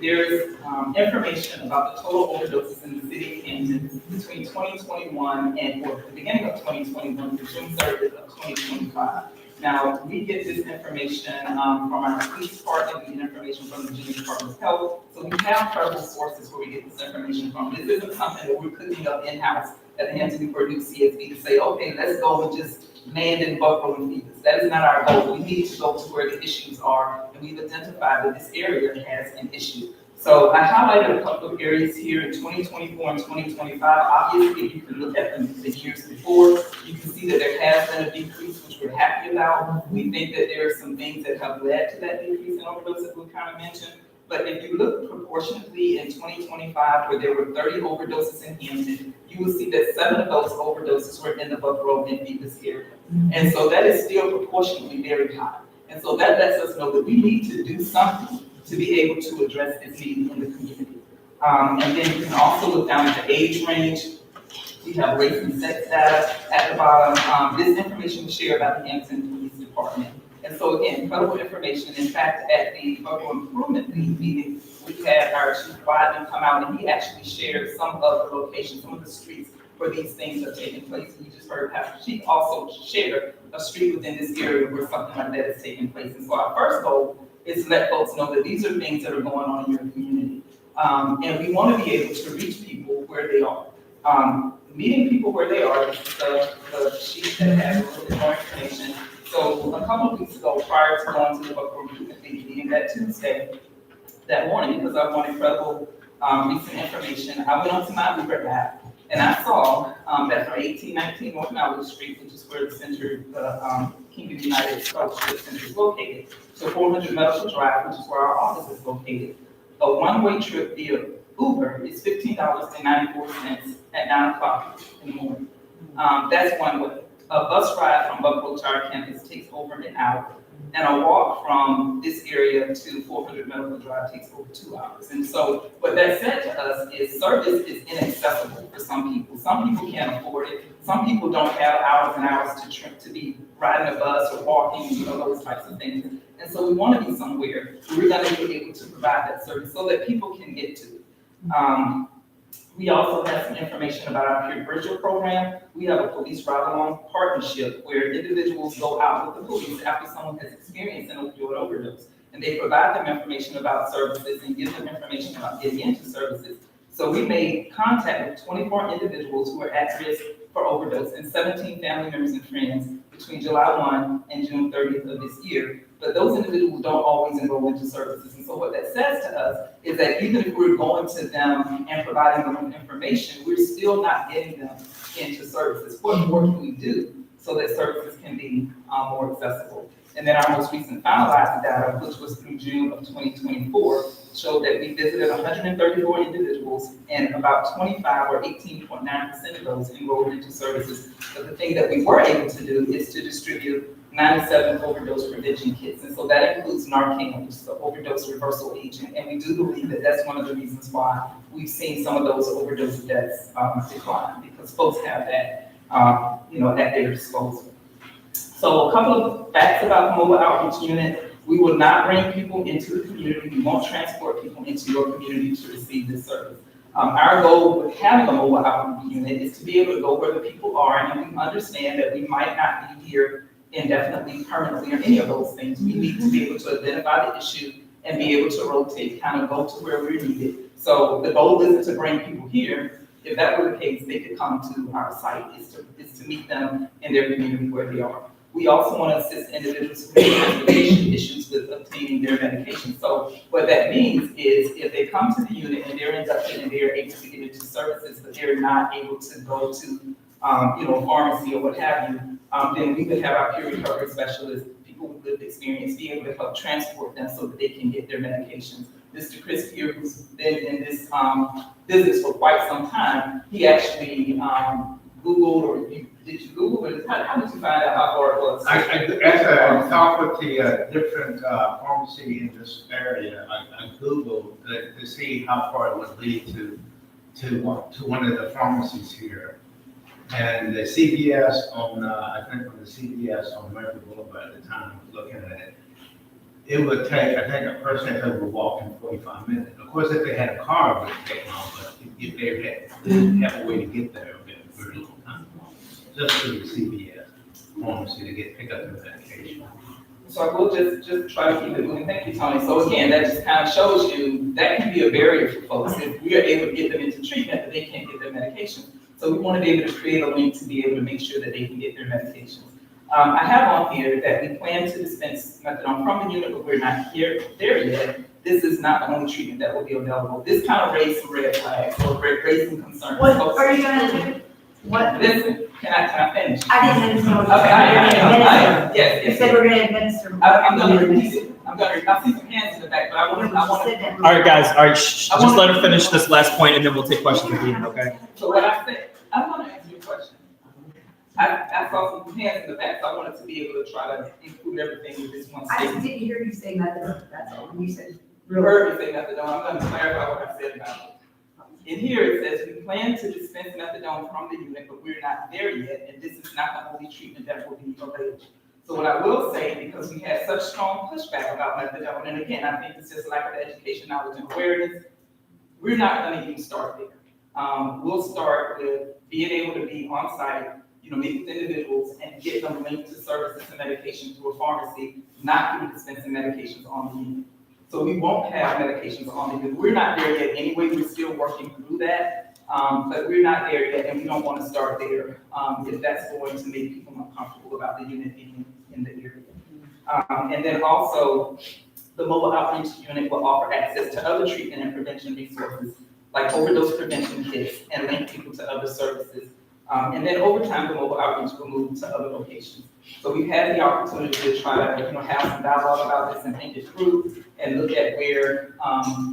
there's information about the total overdoses in the city of Hampton between 2021 and or the beginning of 2021 to June 30th of 2025. Now, we get this information from our police department, we get information from the Virginia Department of Health, so we have credible sources where we get this information from. This isn't something that we're cooking up in-house at the Hampton Buckroe CSB to say, okay, let's go and just land in Buckroe and feed this. That is not our goal. We need to go to where the issues are, and we've identified that this area has an issue. So I highlighted a couple of areas here in 2024 and 2025. Obviously, you can look at the years before. You can see that there has been a decrease, which we're happy about. We think that there are some things that have led to that decrease in overdose that we kind of mentioned. But if you look proportionately in 2025, where there were 30 overdoses in Hampton, you will see that 7 of those overdoses were in the Buckroe and Beavis area. And so that is still proportionally very high. And so that lets us know that we need to do something to be able to address this need in the community. And then you can also look down at the age range. We have race and sex data at the bottom. This information was shared by the Hampton Police Department. And so again, credible information. In fact, at the Buckroe Improvement League meeting, we had our Chief Wyden come out and he actually shared some of the locations, some of the streets where these things are taking place. And you just heard Pastor Chief also share a street within this area where something like that is taking place. And so our first goal is to let folks know that these are things that are going on in your community. And we want to be able to reach people where they are. Meeting people where they are, this is the sheet that has a little bit more information. So a couple of weeks ago, prior to going to the Buckroe Improvement League meeting that Tuesday, that morning, because I wanted credible recent information, I went onto my Uber app and I saw that for 1819 North Malley Street, which is where the center, the Kingdom United Fellowship Center is located, to 400 Medical Drive, which is where our office is located, a one-way trip via Uber is $15.94 at 9 o'clock in the morning. That's one way. A bus ride from Buckroe to our campus takes over an hour, and a walk from this area to 400 Medical Drive takes over 2 hours. And so what that said to us is service is inaccessible for some people. Some people can't afford it. Some people don't have hours and hours to be riding a bus or walking, those types of things. And so we want to be somewhere where we're going to be able to provide that service so that people can get to it. We also have some information about our Peer Bridger program. We have a police ride-along partnership where individuals go out with the police after someone has experienced an opioid overdose. And they provide them information about services and give them information about getting into services. So we made contact with 24 individuals who are at risk for overdose and 17 family members and friends between July 1 and June 30th of this year. But those individuals don't always enroll into services. And so what that says to us is that even if we're going to them and providing them with information, we're still not getting them into services. What more can we do so that services can be more accessible? And then our most recent finalized data, which was through June of 2024, showed that we visited 134 individuals and about 25 or 18.9% of those enrolled into services. But the thing that we were able to do is to distribute 97 overdose prevention kits. And so that includes Narcan, which is the overdose reversal agent. And we do believe that that's one of the reasons why we've seen some of those overdose deaths decline, because folks have that, at their disposal. So a couple of facts about the mobile outreach unit. We will not bring people into the community. We won't transport people into your community to receive this service. Our goal with having a mobile outreach unit is to be able to go where the people are, and we understand that we might not be here indefinitely, permanently, or any of those things. We need to be able to identify the issue and be able to rotate, kind of go to where we're needed. So the goal isn't to bring people here. If that were the case, they could come to our site, is to meet them in their community where they are. We also want to assist individuals who have transportation issues with obtaining their medication. So what that means is if they come to the unit and they're inducted and they're able to get into services, but they're not able to go to pharmacy or what have you, then we could have our peer recovery specialists, people with lived experience, be able to help transport them so that they can get their medications. Mr. Chris here, who's been in this business for quite some time, he actually Googled, or did you Google it? How did you find out how far it was? I talked with the different pharmacy in this area. I Googled to see how far it would lead to one of the pharmacies here. And the CVS on, I think from the CVS on Murphy Boulevard at the time, I was looking at it, it would take, I think a person would walk in 45 minutes. Of course, if they had a car, it would take long, but if they didn't have a way to get there, it would be a very long time. Just through the CVS pharmacy to pick up their medication. So I will just try to keep it moving. Thank you, Tony. So again, that just kind of shows you that can be a barrier for folks. If we are able to get them into treatment, but they can't get their medication. So we want to be able to create a link to be able to make sure that they can get their medications. I have on here that we plan to dispense methadone from the unit, but we're not there yet. This is not the only treatment that will be available. This kind of raised some red flags, or raised some concerns. What are you gonna do? What? Listen, can I finish? I didn't understand. Okay, yes. You said we're gonna administer. I'm gonna repeat it. I see some hands in the back, but I want to. All right, guys, just let her finish this last point, and then we'll take questions at the end, okay? So what I said, I want to answer your question. I saw some hands in the back, so I wanted to be able to try to include everything with this one I statement. didn't hear you say methadone, that's all. You said. You heard me say methadone. I'm going to clarify what I said about it. In here, it says, we plan to dispense methadone from the unit, but we're not there yet, and this is not the only treatment that will be available. So what I will say, because we had such strong pushback about methadone, and again, I think it's just lack of education, knowledge, and awareness, we're not gonna even start there. We'll start with being able to be on site, meet with individuals and get them linked to services and medication through a pharmacy, not through dispensing medications on the unit. So we won't have medications on the unit. We're not there yet anyway, we're still working through that, but we're not there yet, and we don't want to start there if that's going to make people uncomfortable about the unit being in the area. And then also, the mobile outreach unit will offer access to other treatment and prevention resources, like overdose prevention kits, and link people to other services. And then over time, the mobile outreach will move to other locations. So we've had the opportunity to try to, have some dialogue about this and think it through and look at where,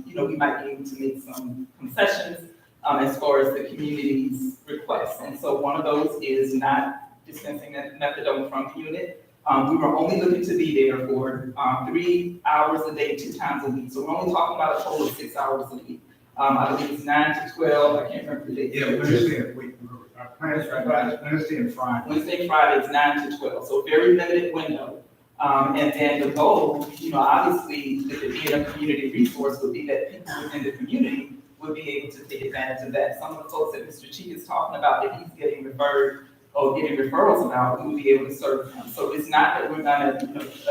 we might be able to make some concessions as far as the community's requests. And so one of those is not dispensing methadone from the unit. We were only looking to be there for 3 hours a day, 2 times a week. So we're only talking about a total of 6 hours a week. I believe it's 9 to 12, I can't remember the date. Yeah, Wednesday, our plan is Wednesday and Friday. Wednesday and Friday is 9 to 12, so very limited window. And then the goal, obviously, with it being a community resource, would be that people within the community would be able to take advantage of that. Some of the folks that Mr. Chief is talking about that he's getting referred or getting referrals about, we would be able to serve them. So it's not that we're gonna,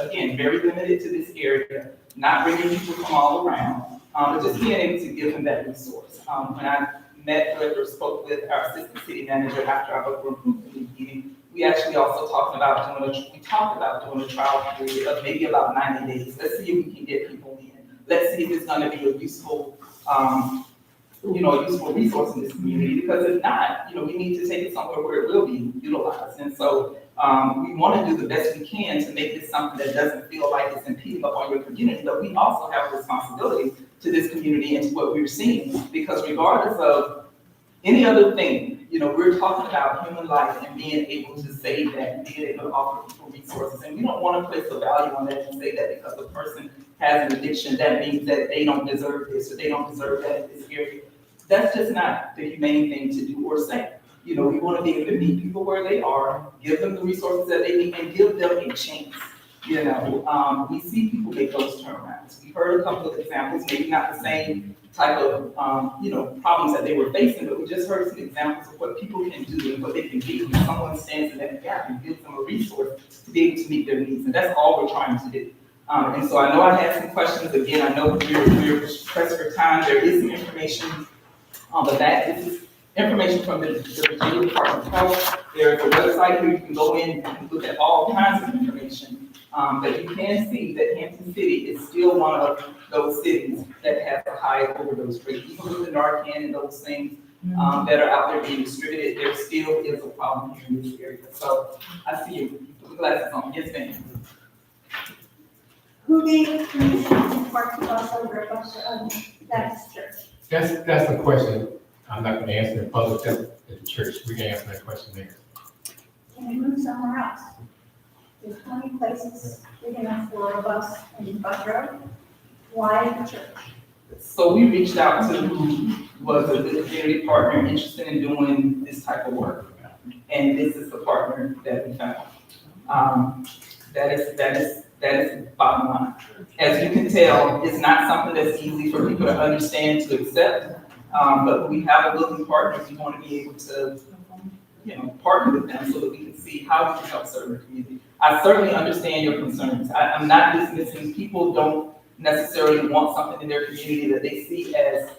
again, very limited to this area, not bringing people from all around, but just being able to give them that resource. When I met with or spoke with our assistant city manager after our Buckroe meeting, we actually also talked about doing a trial period of maybe about 90 days. Let's see if we can get people in. Let's see if it's gonna be a useful, a useful resource in this community, because if not, we need to take it somewhere where it will be utilized. And so we want to do the best we can to make this something that doesn't feel like it's impeding upon your community, but we also have a responsibility to this community and to what we're seeing, because regardless of any other thing, we're talking about human life and being able to save that and being able to offer people resources. And we don't want to place a value on that and say that because the person has an addiction, that means that they don't deserve this or they don't deserve that in this area. That's just not the humane thing to do or say. We want to be able to meet people where they are, give them the resources that they need, and give them a chance. We see people make those turnarounds. We heard a couple of examples, maybe not the same type of, problems that they were facing, but we just heard some examples of what people can do and what they can be when someone stands in that gap and gives them a resource to be able to meet their needs. And that's all we're trying to do. And so I know I had some questions. Again, I know we're pressed for time. There is some information on the back. This is information from the Virginia Department of Health. There's a website where you can go in and look at all kinds of information. But you can see that Hampton City is still one of those cities that has a high overdose rate. Even with the Narcan and those things that are out there being distributed, there still is a problem here in this area. So I see you. Put the glasses on. Yes, ma'am. Who gave permission to park the bus over at Baptist Church? That's a question I'm not gonna answer in public, that's at the church, we can answer that question there. Can we move somewhere else? There's plenty of places big enough for a bus in Buckroe. Why the church? So we reached out to who was a community partner interested in doing this type of work. And this is the partner that we found. That is the bottom line. As you can tell, it's not something that's easy for people to understand, to accept. But we have a willing partner. We want to be able to, partner with them so that we can see how we can help serve the community. I certainly understand your concerns. I'm not dismissing. People don't necessarily want something in their community that they see as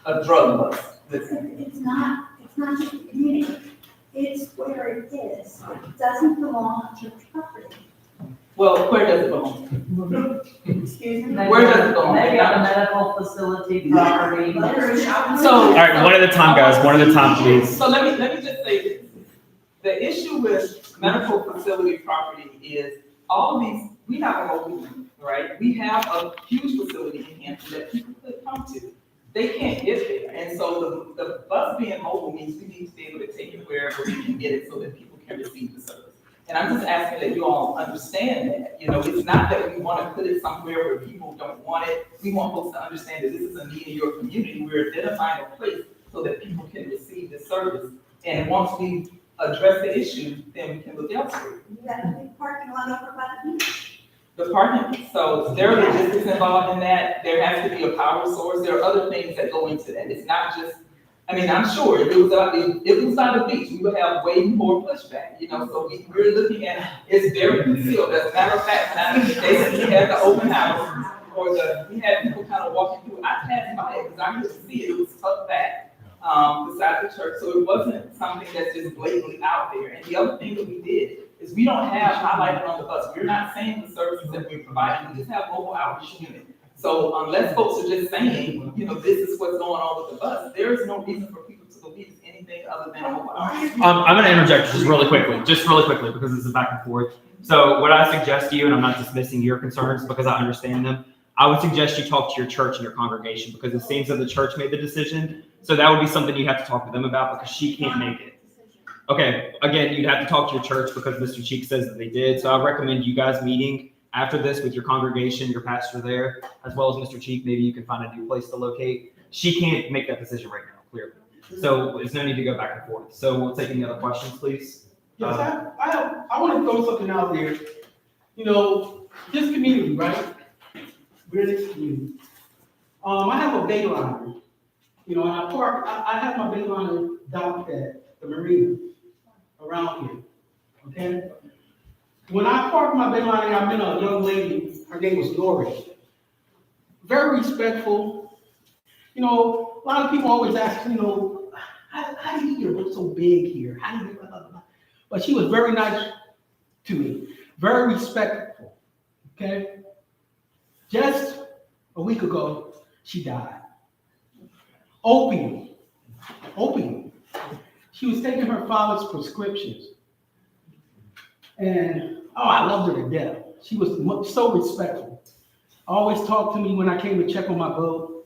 a drug bust. It's not just the community. It's where it is. It doesn't belong on church property. Well, where does it belong? Excuse me? Where does it belong? Maybe on a medical facility property. So, All right, one at a time, guys. One at a time, please. So let me just say this. The issue with medical facility property is all of these, we have a whole movement, right? We have a huge facility in Hampton that people could come to. They can't get there. And so the bus being mobile means we need to be able to take it wherever we can get it so that people can receive the service. And I'm just asking that you all understand that. It's not that we want to put it somewhere where people don't want it. We want folks to understand that this is a need in your community. We're identifying a place so that people can receive the service. And once we address the issue, then we can look elsewhere. You got a big parking lot over by the beach. The parking, so there are logistics involved in that. There has to be a power source. There are other things that go into that. It's not just, I mean, I'm sure if it was by the beach, we would have way more pushback, you know, so we're looking at, it's very concealed. As a matter of fact, now, the day that we had the open house, we had people kind of walking through, I passed by it because I could see it, it was tucked back, beside the church, so it wasn't something that's just blatantly out there. And the other thing that we did is we don't have highlighted on the bus, we're not saying the services that we're providing, we just have mobile outreach unit. So unless folks are just saying, you know, this is what's going on with the bus, there is no reason for people to believe it's anything other than a mobile outreach. I'm gonna interject just really quickly, because it's a back and forth. So what I suggest to you, and I'm not dismissing your concerns because I understand them, I would suggest you talk to your church and your congregation, because it seems that the church made the decision. So that would be something you have to talk to them about, because she can't make it. Okay, again, you'd have to talk to your church because Mr. Cheek says that they did. So I recommend you guys meeting after this with your congregation, your pastor there, as well as Mr. Cheek. Maybe you can find a new place to locate. She can't make that decision right now, clearly. So there's no need to go back and forth. So we'll take any other questions, please. Yes, I want to throw something out there. You know, this community, right? We're in this community. I have a bay liner. You know, and I have my bay liner docked at the marina around here. Okay? When I parked my bay liner, I met a young lady. Her name was Lori. Very respectful. You know, a lot of people always ask, you know, how do you get what's so big here? How do you blah, blah, blah. But she was very nice to me, very respectful. Okay? Just a week ago, she died. Opium. She was taking her father's prescriptions. And, I loved her to death. She was so respectful. Always talked to me when I came to check on my boat.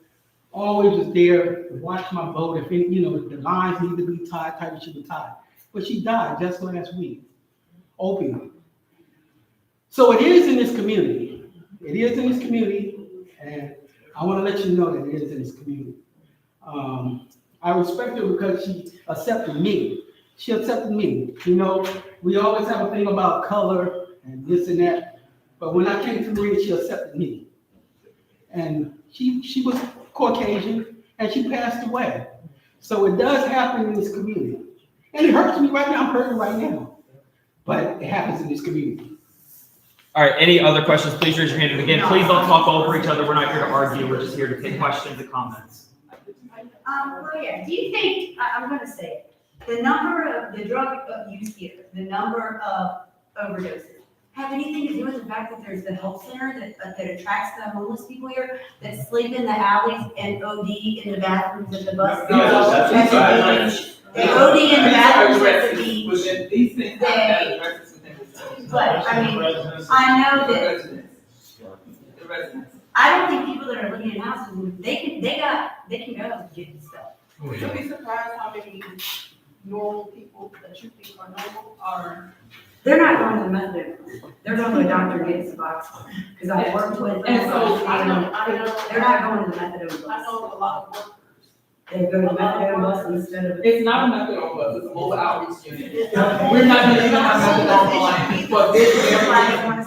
Always was there to watch my boat. If any, you know, if the lines need to be tied, she would tie. But she died just last week. Opium. So it is in this community. It is in this community. And I want to let you know that it is in this community. I respect her because she accepted me. She accepted me. You know, we always have a thing about color and this and that. But when I came to Marina, she accepted me. And she was Caucasian and she passed away. So it does happen in this community. And it hurts me right now. I'm hurting right now. But it happens in this community. All right, any other questions? Please raise your hand. And again, please don't talk over each other. We're not here to argue. We're just here to take questions and comments. Gloria, do you think, I'm gonna say, the number of the drug use here, the number of overdoses, have anything to do with the fact that there's the health center that attracts the homeless people here that sleep in the alleys and OD in the bathrooms at the bus? They OD in the bathrooms at the beach. Within these things, But, I mean, I know that, the residents. I don't think people that are living in houses, they can go and get stuff. You'll be surprised how many normal people that you think are normal are. They're not going to the methadone. They're going to a doctor and getting Suboxone. Because I worked with them. And so I know, They're not going to the methadone I bus. know a lot of workers. They go to the methadone bus instead of. It's not a methadone bus, it's a mobile outreach unit. We're not gonna even have methadone on, but this area,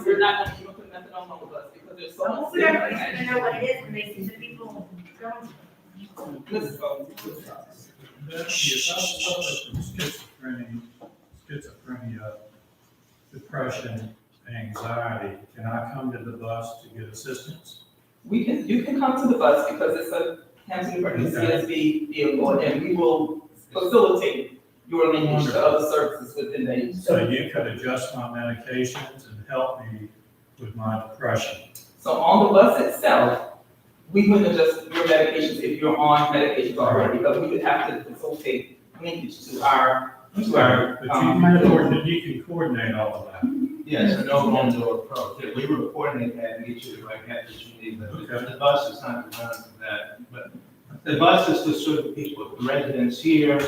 we're not gonna even put methadone on the bus because there's so much. Whoever needs to know what it is when they see the people going. Let's go. Schizophrenia, depression, anxiety, can I come to the bus to get assistance? You can come to the bus because it's a Hampton Emergency CSB vehicle and we will facilitate your linkage to other services within the agency. So you could adjust my medications and help me with my depression. So on the bus itself, we wouldn't adjust your medications if you're on medications already, but we would have to facilitate linkage to our. But you can coordinate all of that. Yes, a no home door approach. We will coordinate that and get you the right help that you need, but the bus is not designed for that. But the bus is to serve people, the residents here,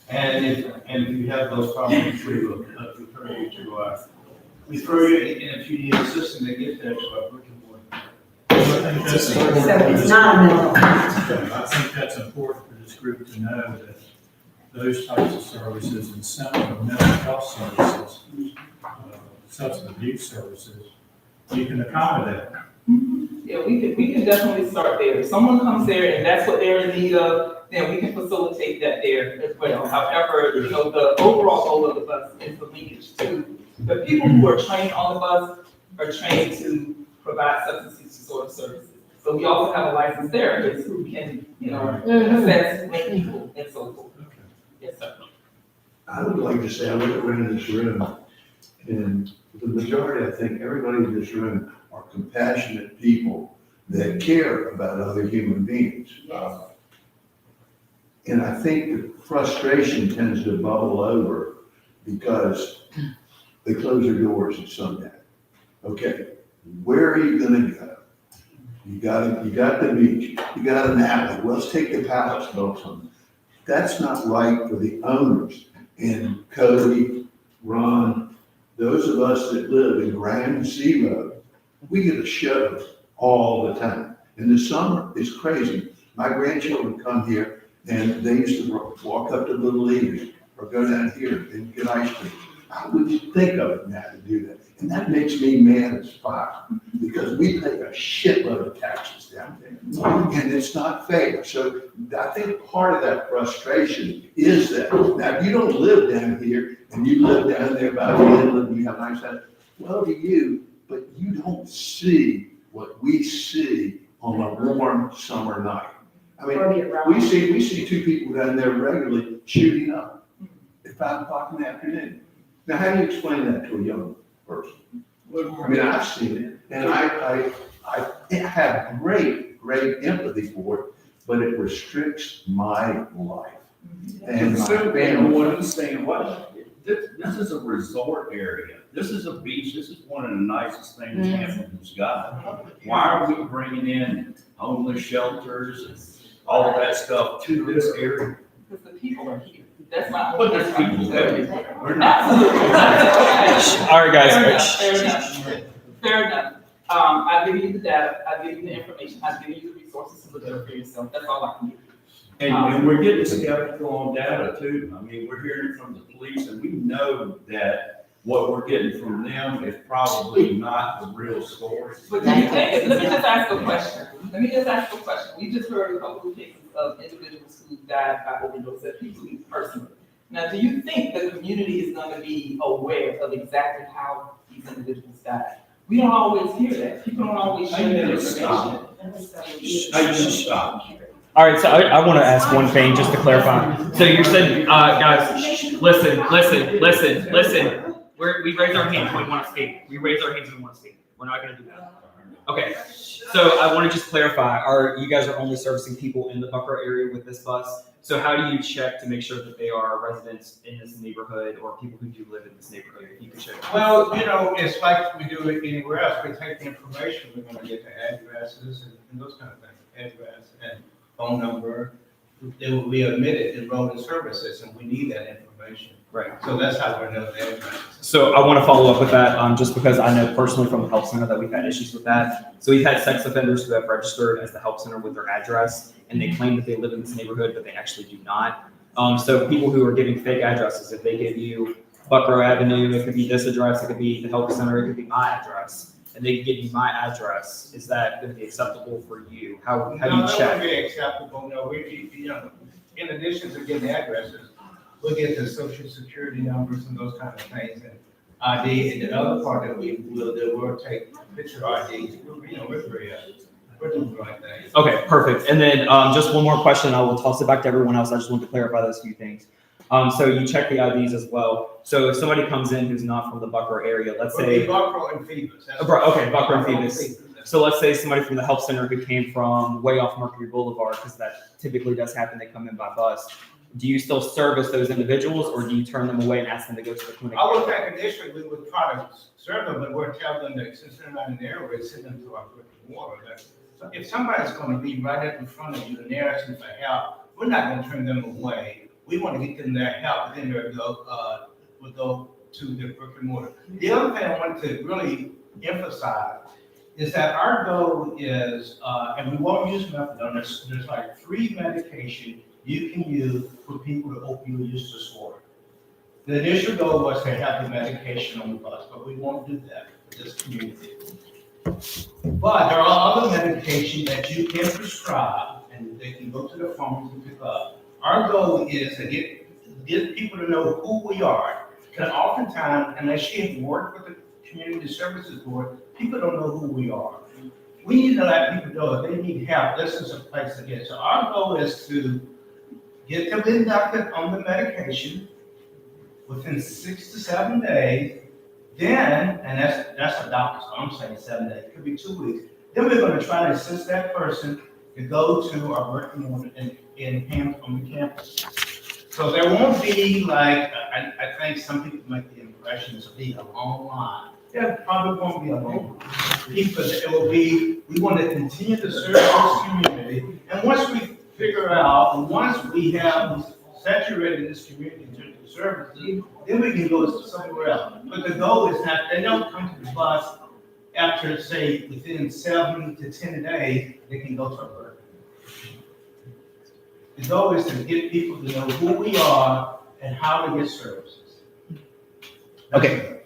and if you have those problems, we will refer you to, and if you need assistance to get there to our brick and mortar. So it's not a mental. I think that's important for this group to know that those types of services and similar mental health services, substance abuse services, you can accommodate. Yeah, we can definitely start there. If someone comes there and that's what they're in need of, then we can facilitate that there as well. However, the overall goal of the bus is the linkage to the people who are trained on the bus are trained to provide substance use disorder services. So we also have a licensed therapist who can, assess link people and so forth. Yes, sir. I would like to say, I look around this room, and the majority, I think, everybody in this room are compassionate people that care about other human beings. And I think the frustration tends to bubble over because they close their doors at sundown. Okay, where are you gonna go? You got the beach, you got an alley, well, let's take the palace, build something. That's not right for the owners. And Cody, Ron, those of us that live in Grand Zero, we get a show all the time. In the summer, it's crazy. My grandchildren come here and they used to walk up to Little League or go down here and get ice cream. I wouldn't think of it now to do that. And that makes me mad as fuck because we pay a shitload of taxes down there. And it's not fair. So I think part of that frustration is that. Now, if you don't live down here and you live down there by the inlet and you have a nice house, well, to you, but you don't see what we see on a warm summer night. I mean, we see two people down there regularly shooting up at 5 o'clock in the afternoon. Now, how do you explain that to a young person? I mean, I've seen it, and I have great empathy for it, but it restricts my life. And my family. What I'm saying, this is a resort area. This is a beach. This is one of the nicest things Hampton's got. Why are we bringing in homeless shelters and all of that stuff to this area? Because the people are here. That's my. But there's people there. We're not. Absolutely. All right, guys. Fair enough. I've given you the data, I've given you the information, I've given you the resources to look at it for yourself. That's all I can do. And we're getting skeptical on data too. I mean, we're hearing from the police and we know that what we're getting from them is probably not the real story. But do you think, let me just ask a question. We just heard a couple of cases of individuals who died by overdose that people eat personally. Now, do you think the community is going to be aware of exactly how these individuals died? We don't always hear that. People don't always share that information. I just stop. All right, so I want to ask one thing just to clarify. So you said, guys, listen. We raise our hands when we want to speak. We're not going to do that. Okay, so I want to just clarify, you guys are only servicing people in the Buckroe area with this bus? So how do you check to make sure that they are residents in this neighborhood or people who do live in this neighborhood? If you could check. Well, it's like we do it anywhere else. We take the information, we're gonna get the addresses and those kind of things, address and phone number. They will be admitted, enrolled in services, and we need that information. Right. So that's how we know the addresses. So I want to follow up with that, just because I know personally from the help center that we've had issues with that. So we've had sex offenders who have registered as the help center with their address, and they claim that they live in this neighborhood, but they actually do not. So people who are giving fake addresses, if they give you Buckroe Avenue, it could be this address, it could be the help center, it could be my address, and they give you my address. Is that going to be acceptable for you? How do you check? No, that would be acceptable. No, in addition to getting addresses, we'll get the social security numbers and those kind of things and ID. And the other part that we'll take picture IDs. We're doing the right thing. Okay, perfect. And then just one more question. I will toss it back to everyone else. I just want to clarify those few things. So you check the IDs as well. So if somebody comes in who's not from the Buckroe area, let's say Buckroe and Phoebus. Okay, Buckroe and Phoebus. So let's say somebody from the help center who came from way off Mercury Boulevard, because that typically does happen. They come in by bus. Do you still service those individuals, or do you turn them away and ask them to go to the clinic? I would think initially we would try to serve them, but we're telling them that since they're not in the area, send them to our drinking water. So if somebody's going to be right up in front of you and they're asking for help, we're not going to turn them away. We want to get them their help, then we'll go to the brick and mortar. The other thing I want to really emphasize is that our goal is, and we won't use methadone, there's like 3 medication you can use for people with opioid use disorder. The initial goal was to have the medication on the bus, but we won't do that for this community. But there are other medications that you can prescribe, and they can go to the pharmacy and pick up. Our goal is to get people to know who we are. Because oftentimes, unless you have worked with the Community Services Board, people don't know who we are. We need to let people know if they need help, this is a place to get. So our goal is to get them inducted on the medication within 6 to 7 days. Then, and that's a doctor, so I'm saying 7 days, it could be 2 weeks. Then we're gonna try to assist that person to go to our working unit in Hampton on the campus. So there won't be like, I think some people make the impression it's be a long line. There probably won't be a long line. Because it will be, we want to continue to serve this community. And once we figure out, and once we have saturated this community in terms of services, then we can go somewhere else. But the goal is not, they don't come to the bus after, say, within 7 to 10 days, they can go to our work. The goal is to get people to know who we are and how to get services. Okay.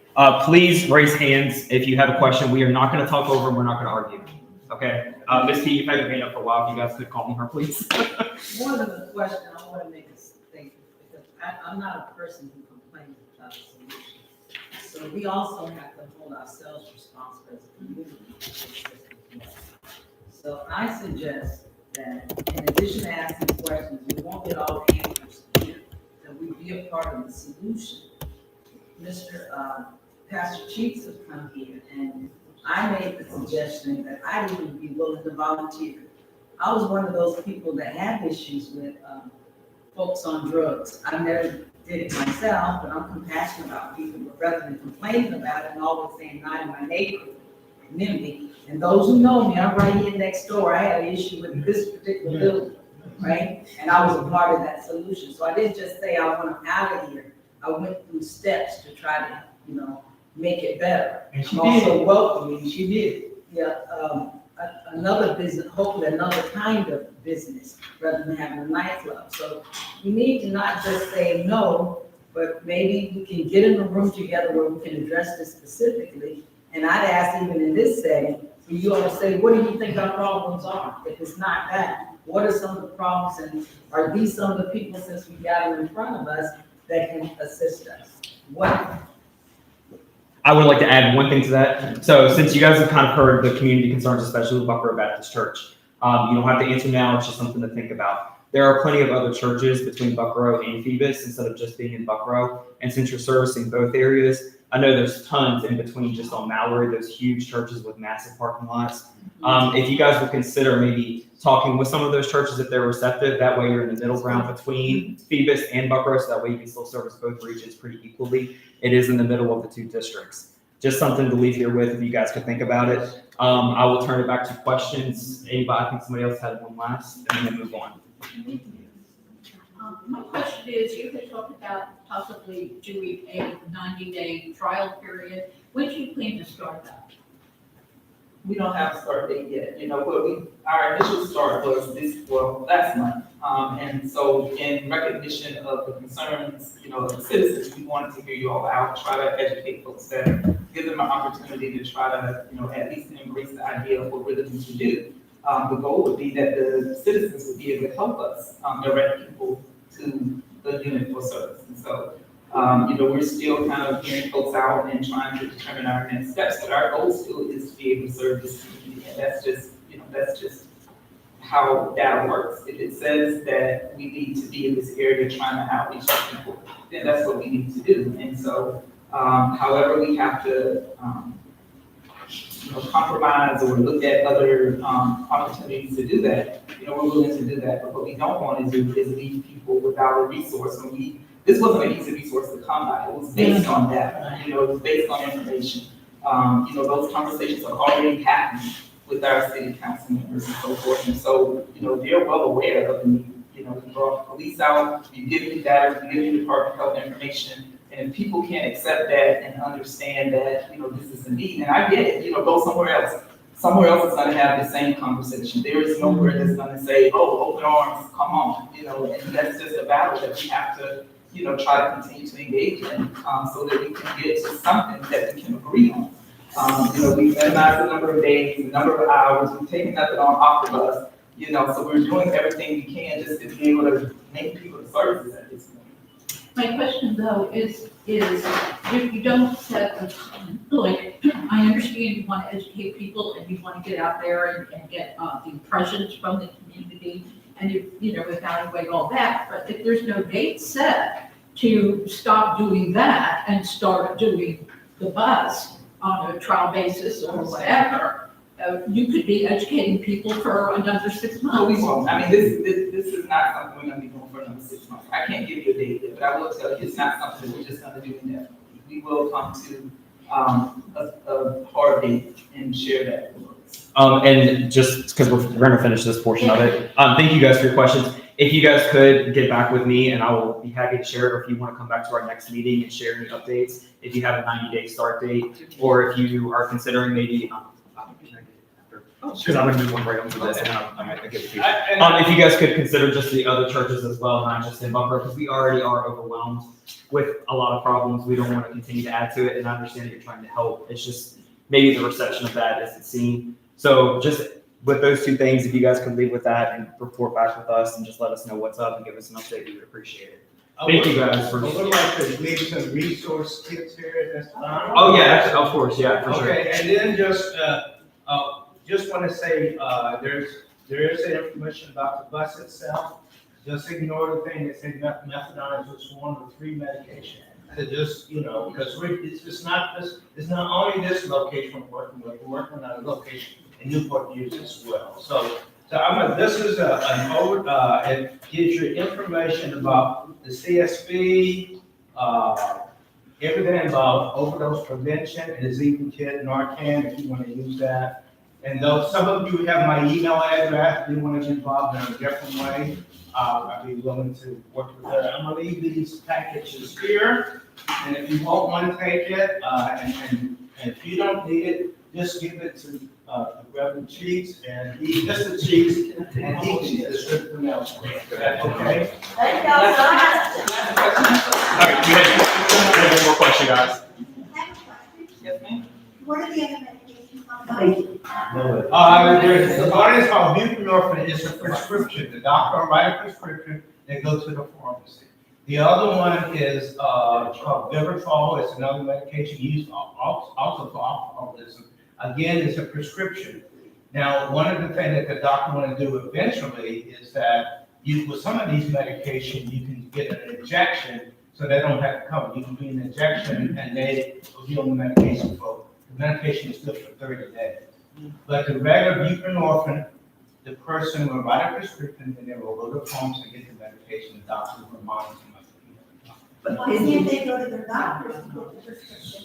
Please raise hands if you have a question. We are not going to talk over and we're not going to argue. Okay. Ms. T, you've had your hand up for a while. If you guys could call me her, please. More than a question, I want to make a statement because I'm not a person who complains about a solution. So we also have to hold ourselves responsible as a community. So I suggest that in addition to asking questions, we won't get all the answers here, that we be a part of the solution. Pastor Cheeks has come here, and I made the suggestion that I would be willing to volunteer. I was one of those people that had issues with folks on drugs. I never did it myself, but I'm compassionate about people, but rather than complaining about it and always saying, not in my neighborhood, NIMBY. And those who know me, I'm right here next door. I had an issue with this particular building, right? And I was a part of that solution. So I didn't just say I want them out of here. I went through steps to try to, make it better. And she Also did. welcoming. She did. Yeah, another business, hopefully another kind of business, rather than having a nightclub. So you need to not just say no, but maybe we can get in a room together where we can address this specifically. And I'd ask even in this setting, for you all to say, what do you think our problems are? If it's not that, what are some of the problems, and are these some of the people, since we got them in front of us, that can assist us? What? I would like to add one thing to that. So since you guys have kind of heard the community concerns, especially with Buckroe Baptist Church, you don't have to answer now, it's just something to think about. There are plenty of other churches between Buckroe and Phoebus instead of just being in Buckroe. And since you're servicing both areas, I know there's tons in between just on Mallory, those huge churches with massive parking lots. If you guys would consider maybe talking with some of those churches if they're receptive, that way you're in the middle ground between Phoebus and Buckroe, so that way you can still service both regions pretty equally. It is in the middle of the two districts. Just something to leave here with if you guys could think about it. I will turn it back to questions. Anybody, I think somebody else had one last, and then move on. My question is, you had talked about possibly doing a 90-day trial period. When do you plan to start that? We don't have a start date yet, our initial start was last month. And so in recognition of the concerns, of the citizens, we wanted to hear you all out, try to educate folks there, give them an opportunity to try to, at least embrace the idea of what we're looking to do. The goal would be that the citizens would be able to help us direct people to the unit for service. And so, we're still kind of hearing folks out and trying to determine our next steps, but our goal still is to be able to serve this community. And that's just how data works. If it says that we need to be in this area trying to outreach to people, then that's what we need to do. And so, however we have to, compromise or look at other opportunities to do that, we're willing to do that. But what we don't want to do is leave people without a resource. And this wasn't an easy resource to come by. It was based on data. It was based on information. Those conversations are already happening with our city council members and so forth. And so, they're well aware of the need. You brought police out, you give me data, you give me Department of Health information. And if people can't accept that and understand that, this is a need, and I get it, go somewhere else. somewhere else is gonna have the same conversation. There is nowhere that's gonna say, oh, open arms, come on, and that's just a battle that we have to, try to continue to engage in, so that we can get to something that we can agree on. We minimize the number of days, the number of hours, we've taken nothing on off of us, so we're doing everything we can just to be able to make people the services at this point. My question though is if you don't set a time, like, I understand you want to educate people and you want to get out there and get the impressions from the community and evaluate all that, but if there's no date set to stop doing that and start doing the bus on a trial basis or whatever, you could be educating people for another 6 months. No, we won't. I mean, this is not something we're gonna be doing for another 6 months. I can't give you a date yet, but I will tell you, it's not something that we're just gonna do indefinitely. We will come to, a hard date and share that with us. And just because we're going to finish this portion of it, thank you guys for your questions. If you guys could get back with me, and I will be happy to share it, or if you want to come back to our next meeting and share any updates, if you have a 90-day start date, or if you are considering maybe, because I'm going to move one right on to this, and I'm going to give it to you. If you guys could consider just the other churches as well, not just in Buckroe, because we already are overwhelmed with a lot of problems. We don't want to continue to add to it, and I understand that you're trying to help. It's just maybe the reception of that isn't seen. So just with those two things, if you guys could leave with that and report back with us and just let us know what's up and give us an update, we would appriciate it. Thank you guys for. I would like to leave some resource tips here at this time. Oh yeah, of course, yeah, for sure. Okay, and then just want to say, there is information about the bus itself. Just ignore the thing that says methadone is just 1 of 3 medications. So just, because it's not only this location we're working with, we're working on a location in Newport News as well. So this is an old, it gives you information about the CSB, everything about overdose prevention, and there's even kit Narcan if you want to use that. And though some of you have my email address, if you want to get involved in a different way, I'd be willing to work with her. I'm gonna leave these packages here, and if you won't want to take it, and if you don't need it, just give it to Reverend Cheeks, and Mr. Cheeks, and he can distribute them elsewhere. Okay? Thank y'all so much. All right, we have one more question, guys. Yes, ma'am? What are the other medications on? Thank you. There's one is called buprenorphine. It's a prescription. The doctor will write a prescription, they go to the pharmacy. The other one is called Vivitrol. It's another medication used also for alcoholism. Again, it's a prescription. Now, one of the things that the doctor want to do eventually is that with some of these medications, you can get an injection, so they don't have to come. You can do an injection, and they will be on the medication for. The medication is good for 30 days. But the regular buprenorphine, the person will write a prescription, and they will go to the pharmacy and get the medication. The doctor will monitor them. But why can't they go to their doctors to get the prescription?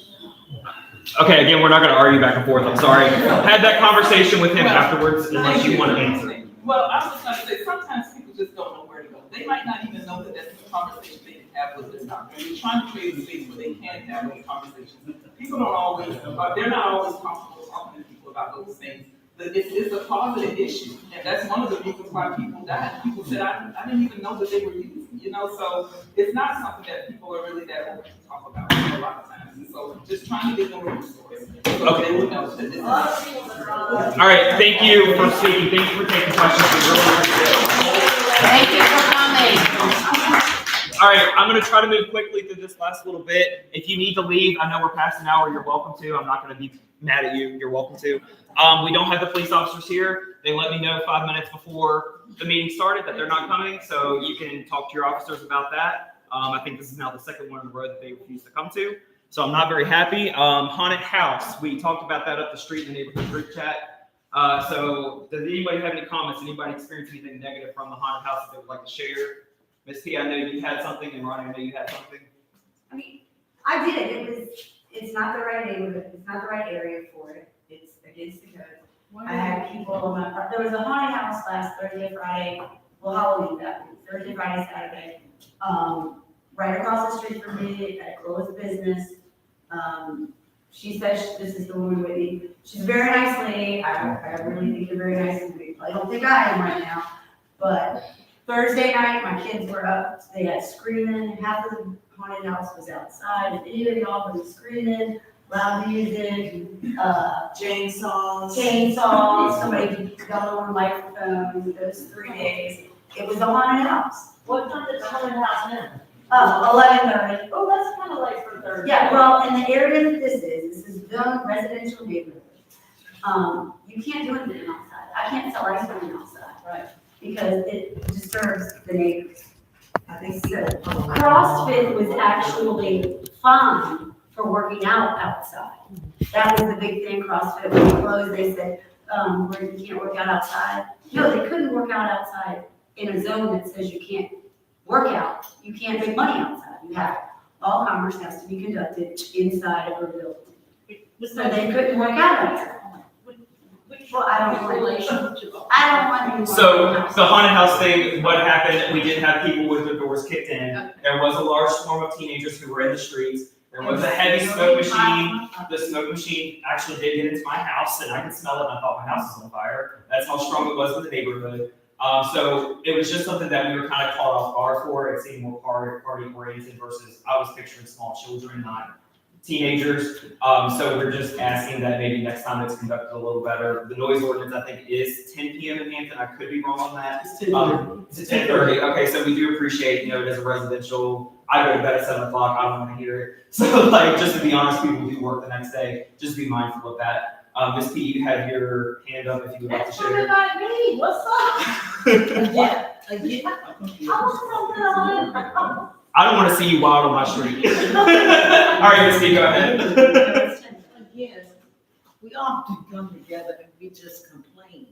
Okay, again, we're not going to argue back and forth. I'm sorry. Had that conversation with him afterwards, unless you want to answer. Well, I was just gonna say, sometimes people just don't know where to go. They might not even know that that's the conversation they can have with this doctor. And we're trying to create a space where they can have those conversations. People don't always, they're not always comfortable talking to people about those things. But it's a positive issue, and that's one of the reasons why people died. People said, I didn't even know that they were using, so it's not something that people are really that open to talk about a lot of times. And so just trying to get them a resource, so they would know that this is. All right, thank you for speaking. Thank you for taking questions. We really appreciate it. Thank you for coming. All right, I'm going to try to move quickly through this last little bit. If you need to leave, I know we're past an hour. You're welcome to. I'm not going to be mad at you. You're welcome to. We don't have the police officers here. They let me know 5 minutes before the meeting started that they're not coming, so you can talk to your officers about that. I think this is now the second one in a row that they refuse to come to, so I'm not very happy. Haunted house, we talked about that up the street in the neighborhood group chat. So does anybody have any comments? Anybody experience anything negative from the haunted house that they would like to share? Miss P, I know you had something, and Ronnie, I know you had something. I mean, I did, it's not the right neighborhood, it's not the right area for it, it's against the code. I had people, there was a haunted house last Thursday, Friday, well, Halloween that week, Thursday, Friday, Saturday. Right across the street from me, at a closed business. She says this is the woman Whitney. She's a very nice lady. I really think you're very nice. I don't think I am right now. But Thursday night, my kids were up. They had screaming. Half of the haunted house was outside. And any of y'all was screaming, loud music, chainsaws. Somebody got on a microphone. Those 3 days. It was a haunted house. What time did the haunted house end? 11:30. Oh, that's kind of late for Thursday. Yeah, well, in the area that this is young residential neighborhood. You can't do anything outside. I can't sell ice cream outside. Right. Because it disturbs the neighbors. I think CrossFit was actually fined for working out outside. That was the big thing, CrossFit, when they closed, they said, where you can't work out outside. No, they couldn't work out outside in a zone that says you can't work out. You can't make money outside. You have, all commerce has to be conducted inside of a building. So they couldn't work out outside. Well, I don't want to. So the haunted house thing, what happened, we did have people with their doors kicked in. There was a large swarm of teenagers who were in the streets. There was a heavy smoke machine. The smoke machine actually did get into my house and I could smell it and I thought my house was on fire. That's how strong it was in the neighborhood. So it was just something that we were kind of caught off guard for. It seemed more party oriented versus I was picturing small children, not teenagers. So we're just asking that maybe next time it's conducted a little better. The noise ordinance, I think, is 10 p.m. in Hampton. I could be wrong on that. It's 10:30. Okay, so we do appreciate, it is a residential. I go to bed at 7 o'clock. I don't want to hear it. So, just to be honest, people do work the next day. Just be mindful of that. Ms. P, you have your hand up if you would like to share. about me, what's up? Again. I don't want to see you wild on my street. All right, Ms. P, go ahead. Again, we often come together and we just complain.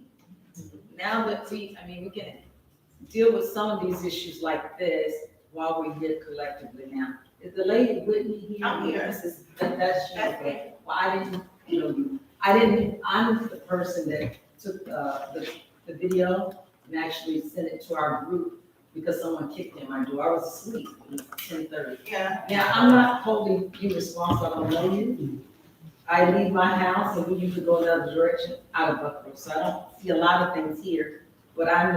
Now that we can deal with some of these issues like this while we're here collectively now. Is the lady Whitney here? I'm here. That's you. Okay. Well, I didn't know you. I'm the person that took the video and actually sent it to our group because someone kicked in my door. I was asleep. It was 10:30. Yeah. Now, I'm not holding you responsible. I don't know you. I leave my house and we usually go another direction out of Buckroe. So I don't see a lot of things here, but I'm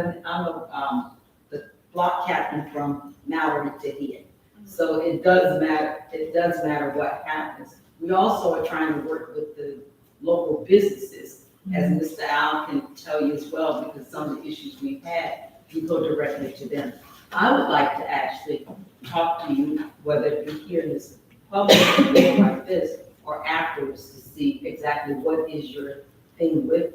the block captain from Mallory to here. So it does matter what happens. We also are trying to work with the local businesses, as Mr. Al can tell you as well, because some of the issues we've had, we go directly to them. I would like to actually talk to you, whether it be here in this public meeting like this or afterwards, to see exactly what is your thing with,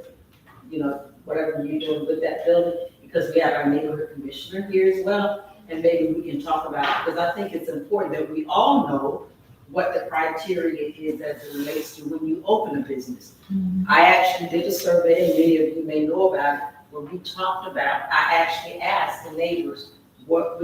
whatever you're doing with that building, because we have our neighborhood commissioner here as well, and maybe we can talk about it, because I think it's important that we all know what the criteria is as it relates to when you open a business. I actually did a survey, and many of you may know about it, where we talked about, I actually asked the neighbors, what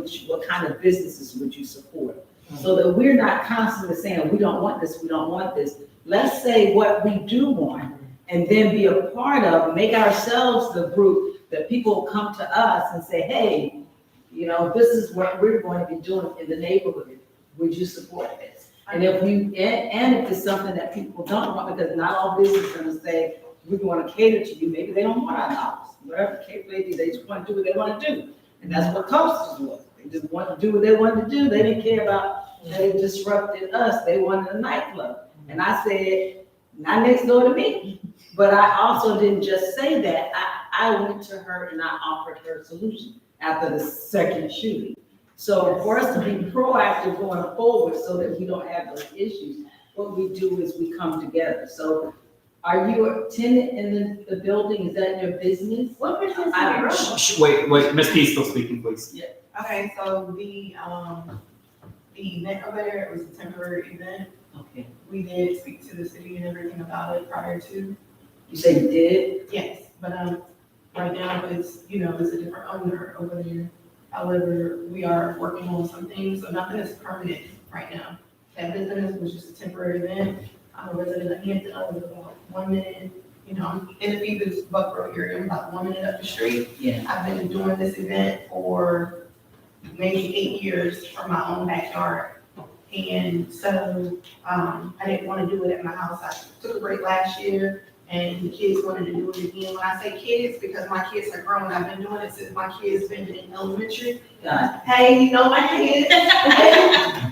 kind of businesses would you support? So that we're not constantly saying, we don't want this, we don't want this. Let's say what we do want, and then be a part of, make ourselves the group that people come to us and say, hey, this is what we're going to be doing in the neighborhood. Would you support this? And if it's something that people don't want, because not all businesses are going to say, we want to cater to you, maybe they don't want our dollars. Whatever the case may be, they just want to do what they want to do. And that's what Coasters was. They just want to do what they wanted to do. They didn't care about that it disrupted us. They wanted a nightclub. And I said, not next door to me. But I also didn't just say that. I went to her and I offered her a solution after the second shooting. So for us to be proactive going forward so that we don't have those issues, what we do is we come together. So are you a tenant in the building? Is that your business? What business is it? Wait, Ms. P still speaking, please. Yeah. Okay, so the event over there, it was a temporary event. Okay. We did speak to the city and everything about it prior to. You say you did? Yes, but right now it's a different owner over there. However, we are working on some things, so nothing is permanent right now. That business was just a temporary event. I'm a resident of Hampton. I live about 1 minute, I'm in the Phoebus Buckroe area. I'm about 1 minute up the street. Yeah. I've been doing this event for maybe 8 years from my own backyard. And so, I didn't want to do it at my house. I took a break last year and the kids wanted to do it again. When I say kids, because my kids are grown, I've been doing it since my kids been in elementary. Hey, you know my kids.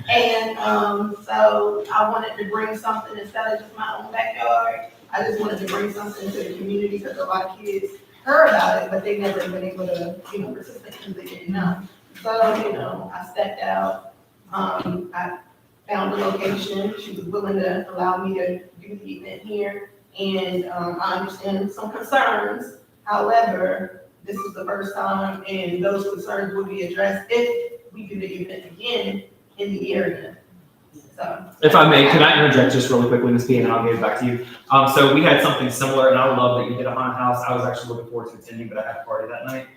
And, so I wanted to bring something instead of just my own backyard. I just wanted to bring something to the community because a lot of kids heard about it, but they never been able to, participate because they didn't know. So, I stepped out. I found a location. She was willing to allow me to do the event here. And, I understand some concerns. However, this is the first time and those concerns will be addressed if we do the event again in the area. So. If I may, can I interject just really quickly, Ms. P, and then I'll give it back to you. So we had something similar, and I love that you did a haunted house. I was actually looking forward to attending, but I had a party that night.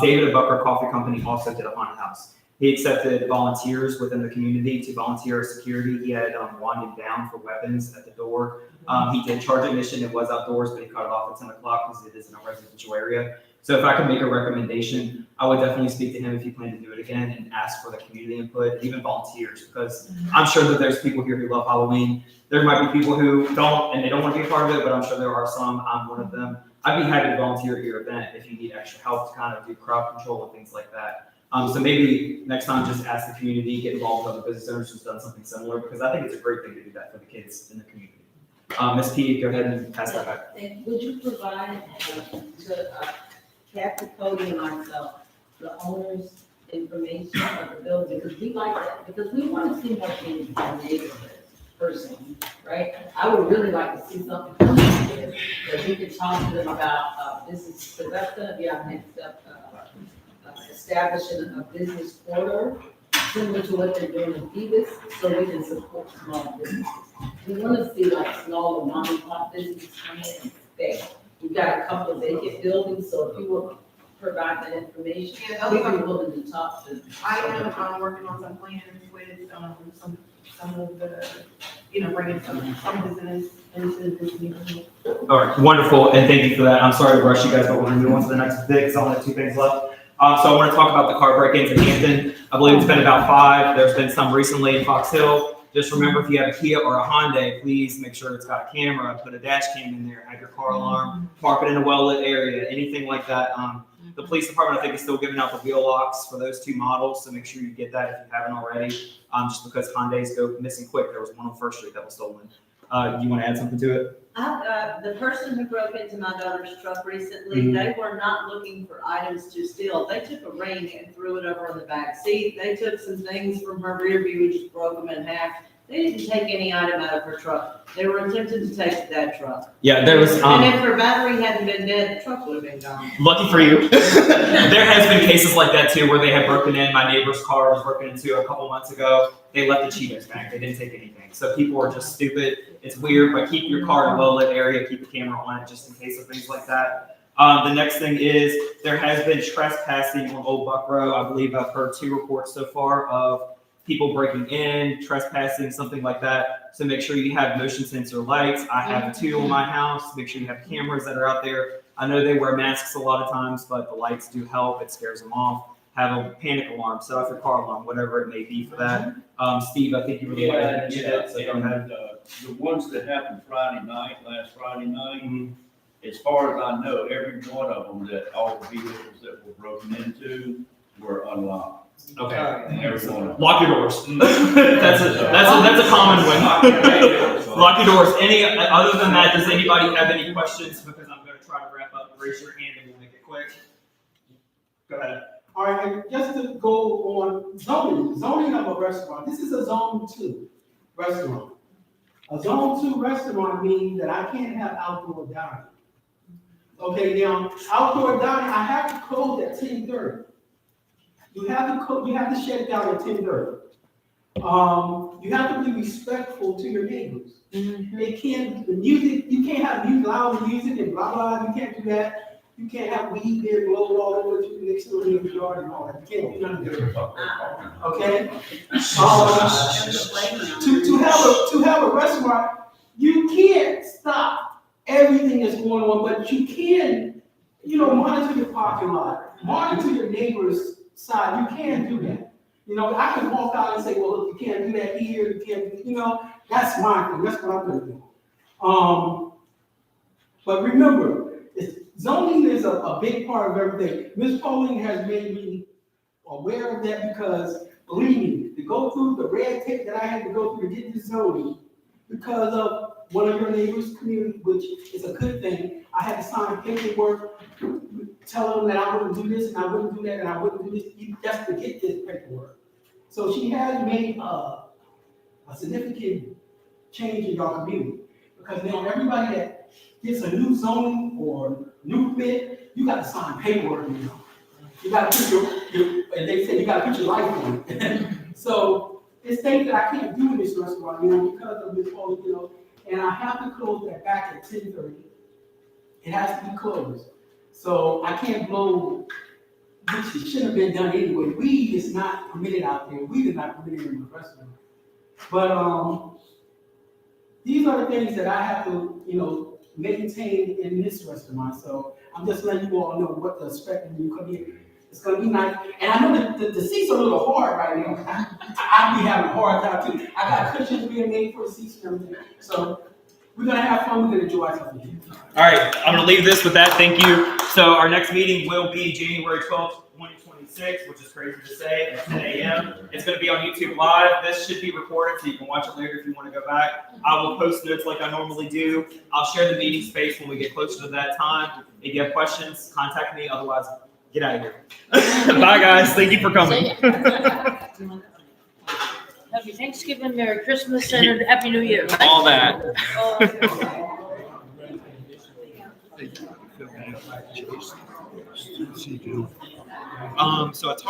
David at Buckroe Coffee Company also did a haunted house. He accepted volunteers within the community to volunteer as security. He had winding down for weapons at the door. He did charge admission. It was outdoors, but he cut it off at 10 o'clock because it is in a residential area. So if I could make a recommendation, I would definitely speak to him if you plan to do it again and ask for the community input, even volunteers, because I'm sure that there's people here who love Halloween. There might be people who don't, and they don't want to be a part of it, but I'm sure there are some. I'm one of them. I'd be happy to volunteer at your event if you need extra help to kind of do crowd control and things like that. So maybe next time just ask the community, get involved with other business owners who's done something similar, because I think it's a great thing to do that for the kids in the community. Ms. P, go ahead and pass that back. And would you provide to Captain Cody and myself, the owner's information of the building? Because we like that, because we want to see more things in our neighborhood personally, right? I would really like to see something come here that we can talk to them about business, because that's going to be our next step, establishing a business corridor similar to what they're doing in Phoebus, so we can support small businesses. We want to see like small mom and pop businesses come in and stay. We've got a couple of vacant buildings, so if you will provide that information, we'd be willing to talk to them. I am working on some plans with some of the, bringing some business into this neighborhood. All right, wonderful, and thank you for that. I'm sorry to rush you guys, but we're going to move on to the next bit because I only have 2 things left. So I want to talk about the car break-ins in Hampton. I believe it's been about 5. There's been some recently in Fox Hill. Just remember, if you have a Kia or a Hyundai, please make sure it's got a camera, put a dash cam in there, have your car alarm, park it in a well-lit area, anything like that. The police department, I think, is still giving out the wheel locks for those 2 models, so make sure you get that if you haven't already, just because Hyundais go missing quick. There was one on First Street that was stolen. You want to add something to it? The person who broke into my daughter's truck recently, they were not looking for items to steal. They took a ring and threw it over in the back seat. They took some things from her rear view and just broke them in half. They didn't take any item out of her truck. They were attempting to take that truck. Yeah, there was. And if her battery hadn't been dead, the truck would have been gone. Lucky for you. There has been cases like that too, where they have broken in. My neighbor's car was broken into a couple months ago. They left the Cheetos back. They didn't take anything. So people are just stupid. It's weird, but keep your car in a low-lit area. Keep a camera on it just in case of things like that. The next thing is there has been trespassing on Old Buckroe. I believe I've heard 2 reports so far of people breaking in, trespassing, something like that. So make sure you have motion sensor lights. I have 2 in my house. Make sure you have cameras that are out there. I know they wear masks a lot of times, but the lights do help. It scares them off. Have a panic alarm, set off your car alarm, whatever it may be for that. Steve, I think you really wanted to mention it, so go ahead. The ones that happened last Friday night, as far as I know, every one of them, that all the vehicles that were broken into were unlocked. Okay. Every one of them. Lock your doors. that's a common one. Lock your doors. Other than that, does anybody have any questions? Because I'm going to try to wrap up. Raise your hand and we'll make it quick. Go ahead. All right, just to go on zoning of a restaurant. This is a zone 2 restaurant. A zone 2 restaurant means that I can't have outdoor dining. Okay, now outdoor dining, I have to close at 10:30. You have to shut down at 10:30. You have to be respectful to your neighbors. They can't, the music, you can't have loud music and blah blah. You can't do that. You can't have weed being blown all over you next to your yard and all that. You can't do none of that. Okay? To have a restaurant, you can't stop everything that's going on, but you can, monitor your parking lot, monitor your neighbor's side. You can do that. You know, I can walk out and say, well, look, you can't do that here, you can't, do, you know, that's my thing, that's what I'm gonna do. But remember, zoning is a big part of everything. Ms. Pauling has made me aware of that because, believe me, to go through the red tape that I had to go through to get this zoning, because of one of your neighbors' community, which is a good thing, I had to sign paperwork telling them that I wouldn't do this and I wouldn't do that and I wouldn't do this, just to get this paperwork. So she has made a significant change in your community, because now everybody that gets a new zoning or new permit, you got to sign paperwork now. You got to put your, and they say you got to put your life on it. So it's things that I can't do in this restaurant, you know, because of this whole, you know, and I have to close that back at 10:30. It has to be closed. So I can't blow, which it shouldn't have been done anyway. Weed is not permitted out there. Weed is not permitted in the restaurant. But these are the things that I have to, you know, maintain in this restaurant. So I'm just letting you all know what to expect when you come here. It's gonna be nice. And I know that the seats are a little hard right now. I'll be having a hard time too. I got cushions being made for the seats and everything. So we're gonna have fun, we're gonna enjoy something. All right, I'm gonna leave this with that. Thank you. So our next meeting will be January 12th, 2026, which is crazy to say, at 10 a.m. It's gonna be on YouTube Live. This should be recorded, so you can watch it later if you want to go back. I will post notes like I normally do. I'll share the meeting space when we get closer to that time. If you have questions, contact me. Otherwise, get out of here. Bye, guys. Thank you for coming. Happy Thanksgiving, Merry Christmas, and Happy New Year. All that. So I talked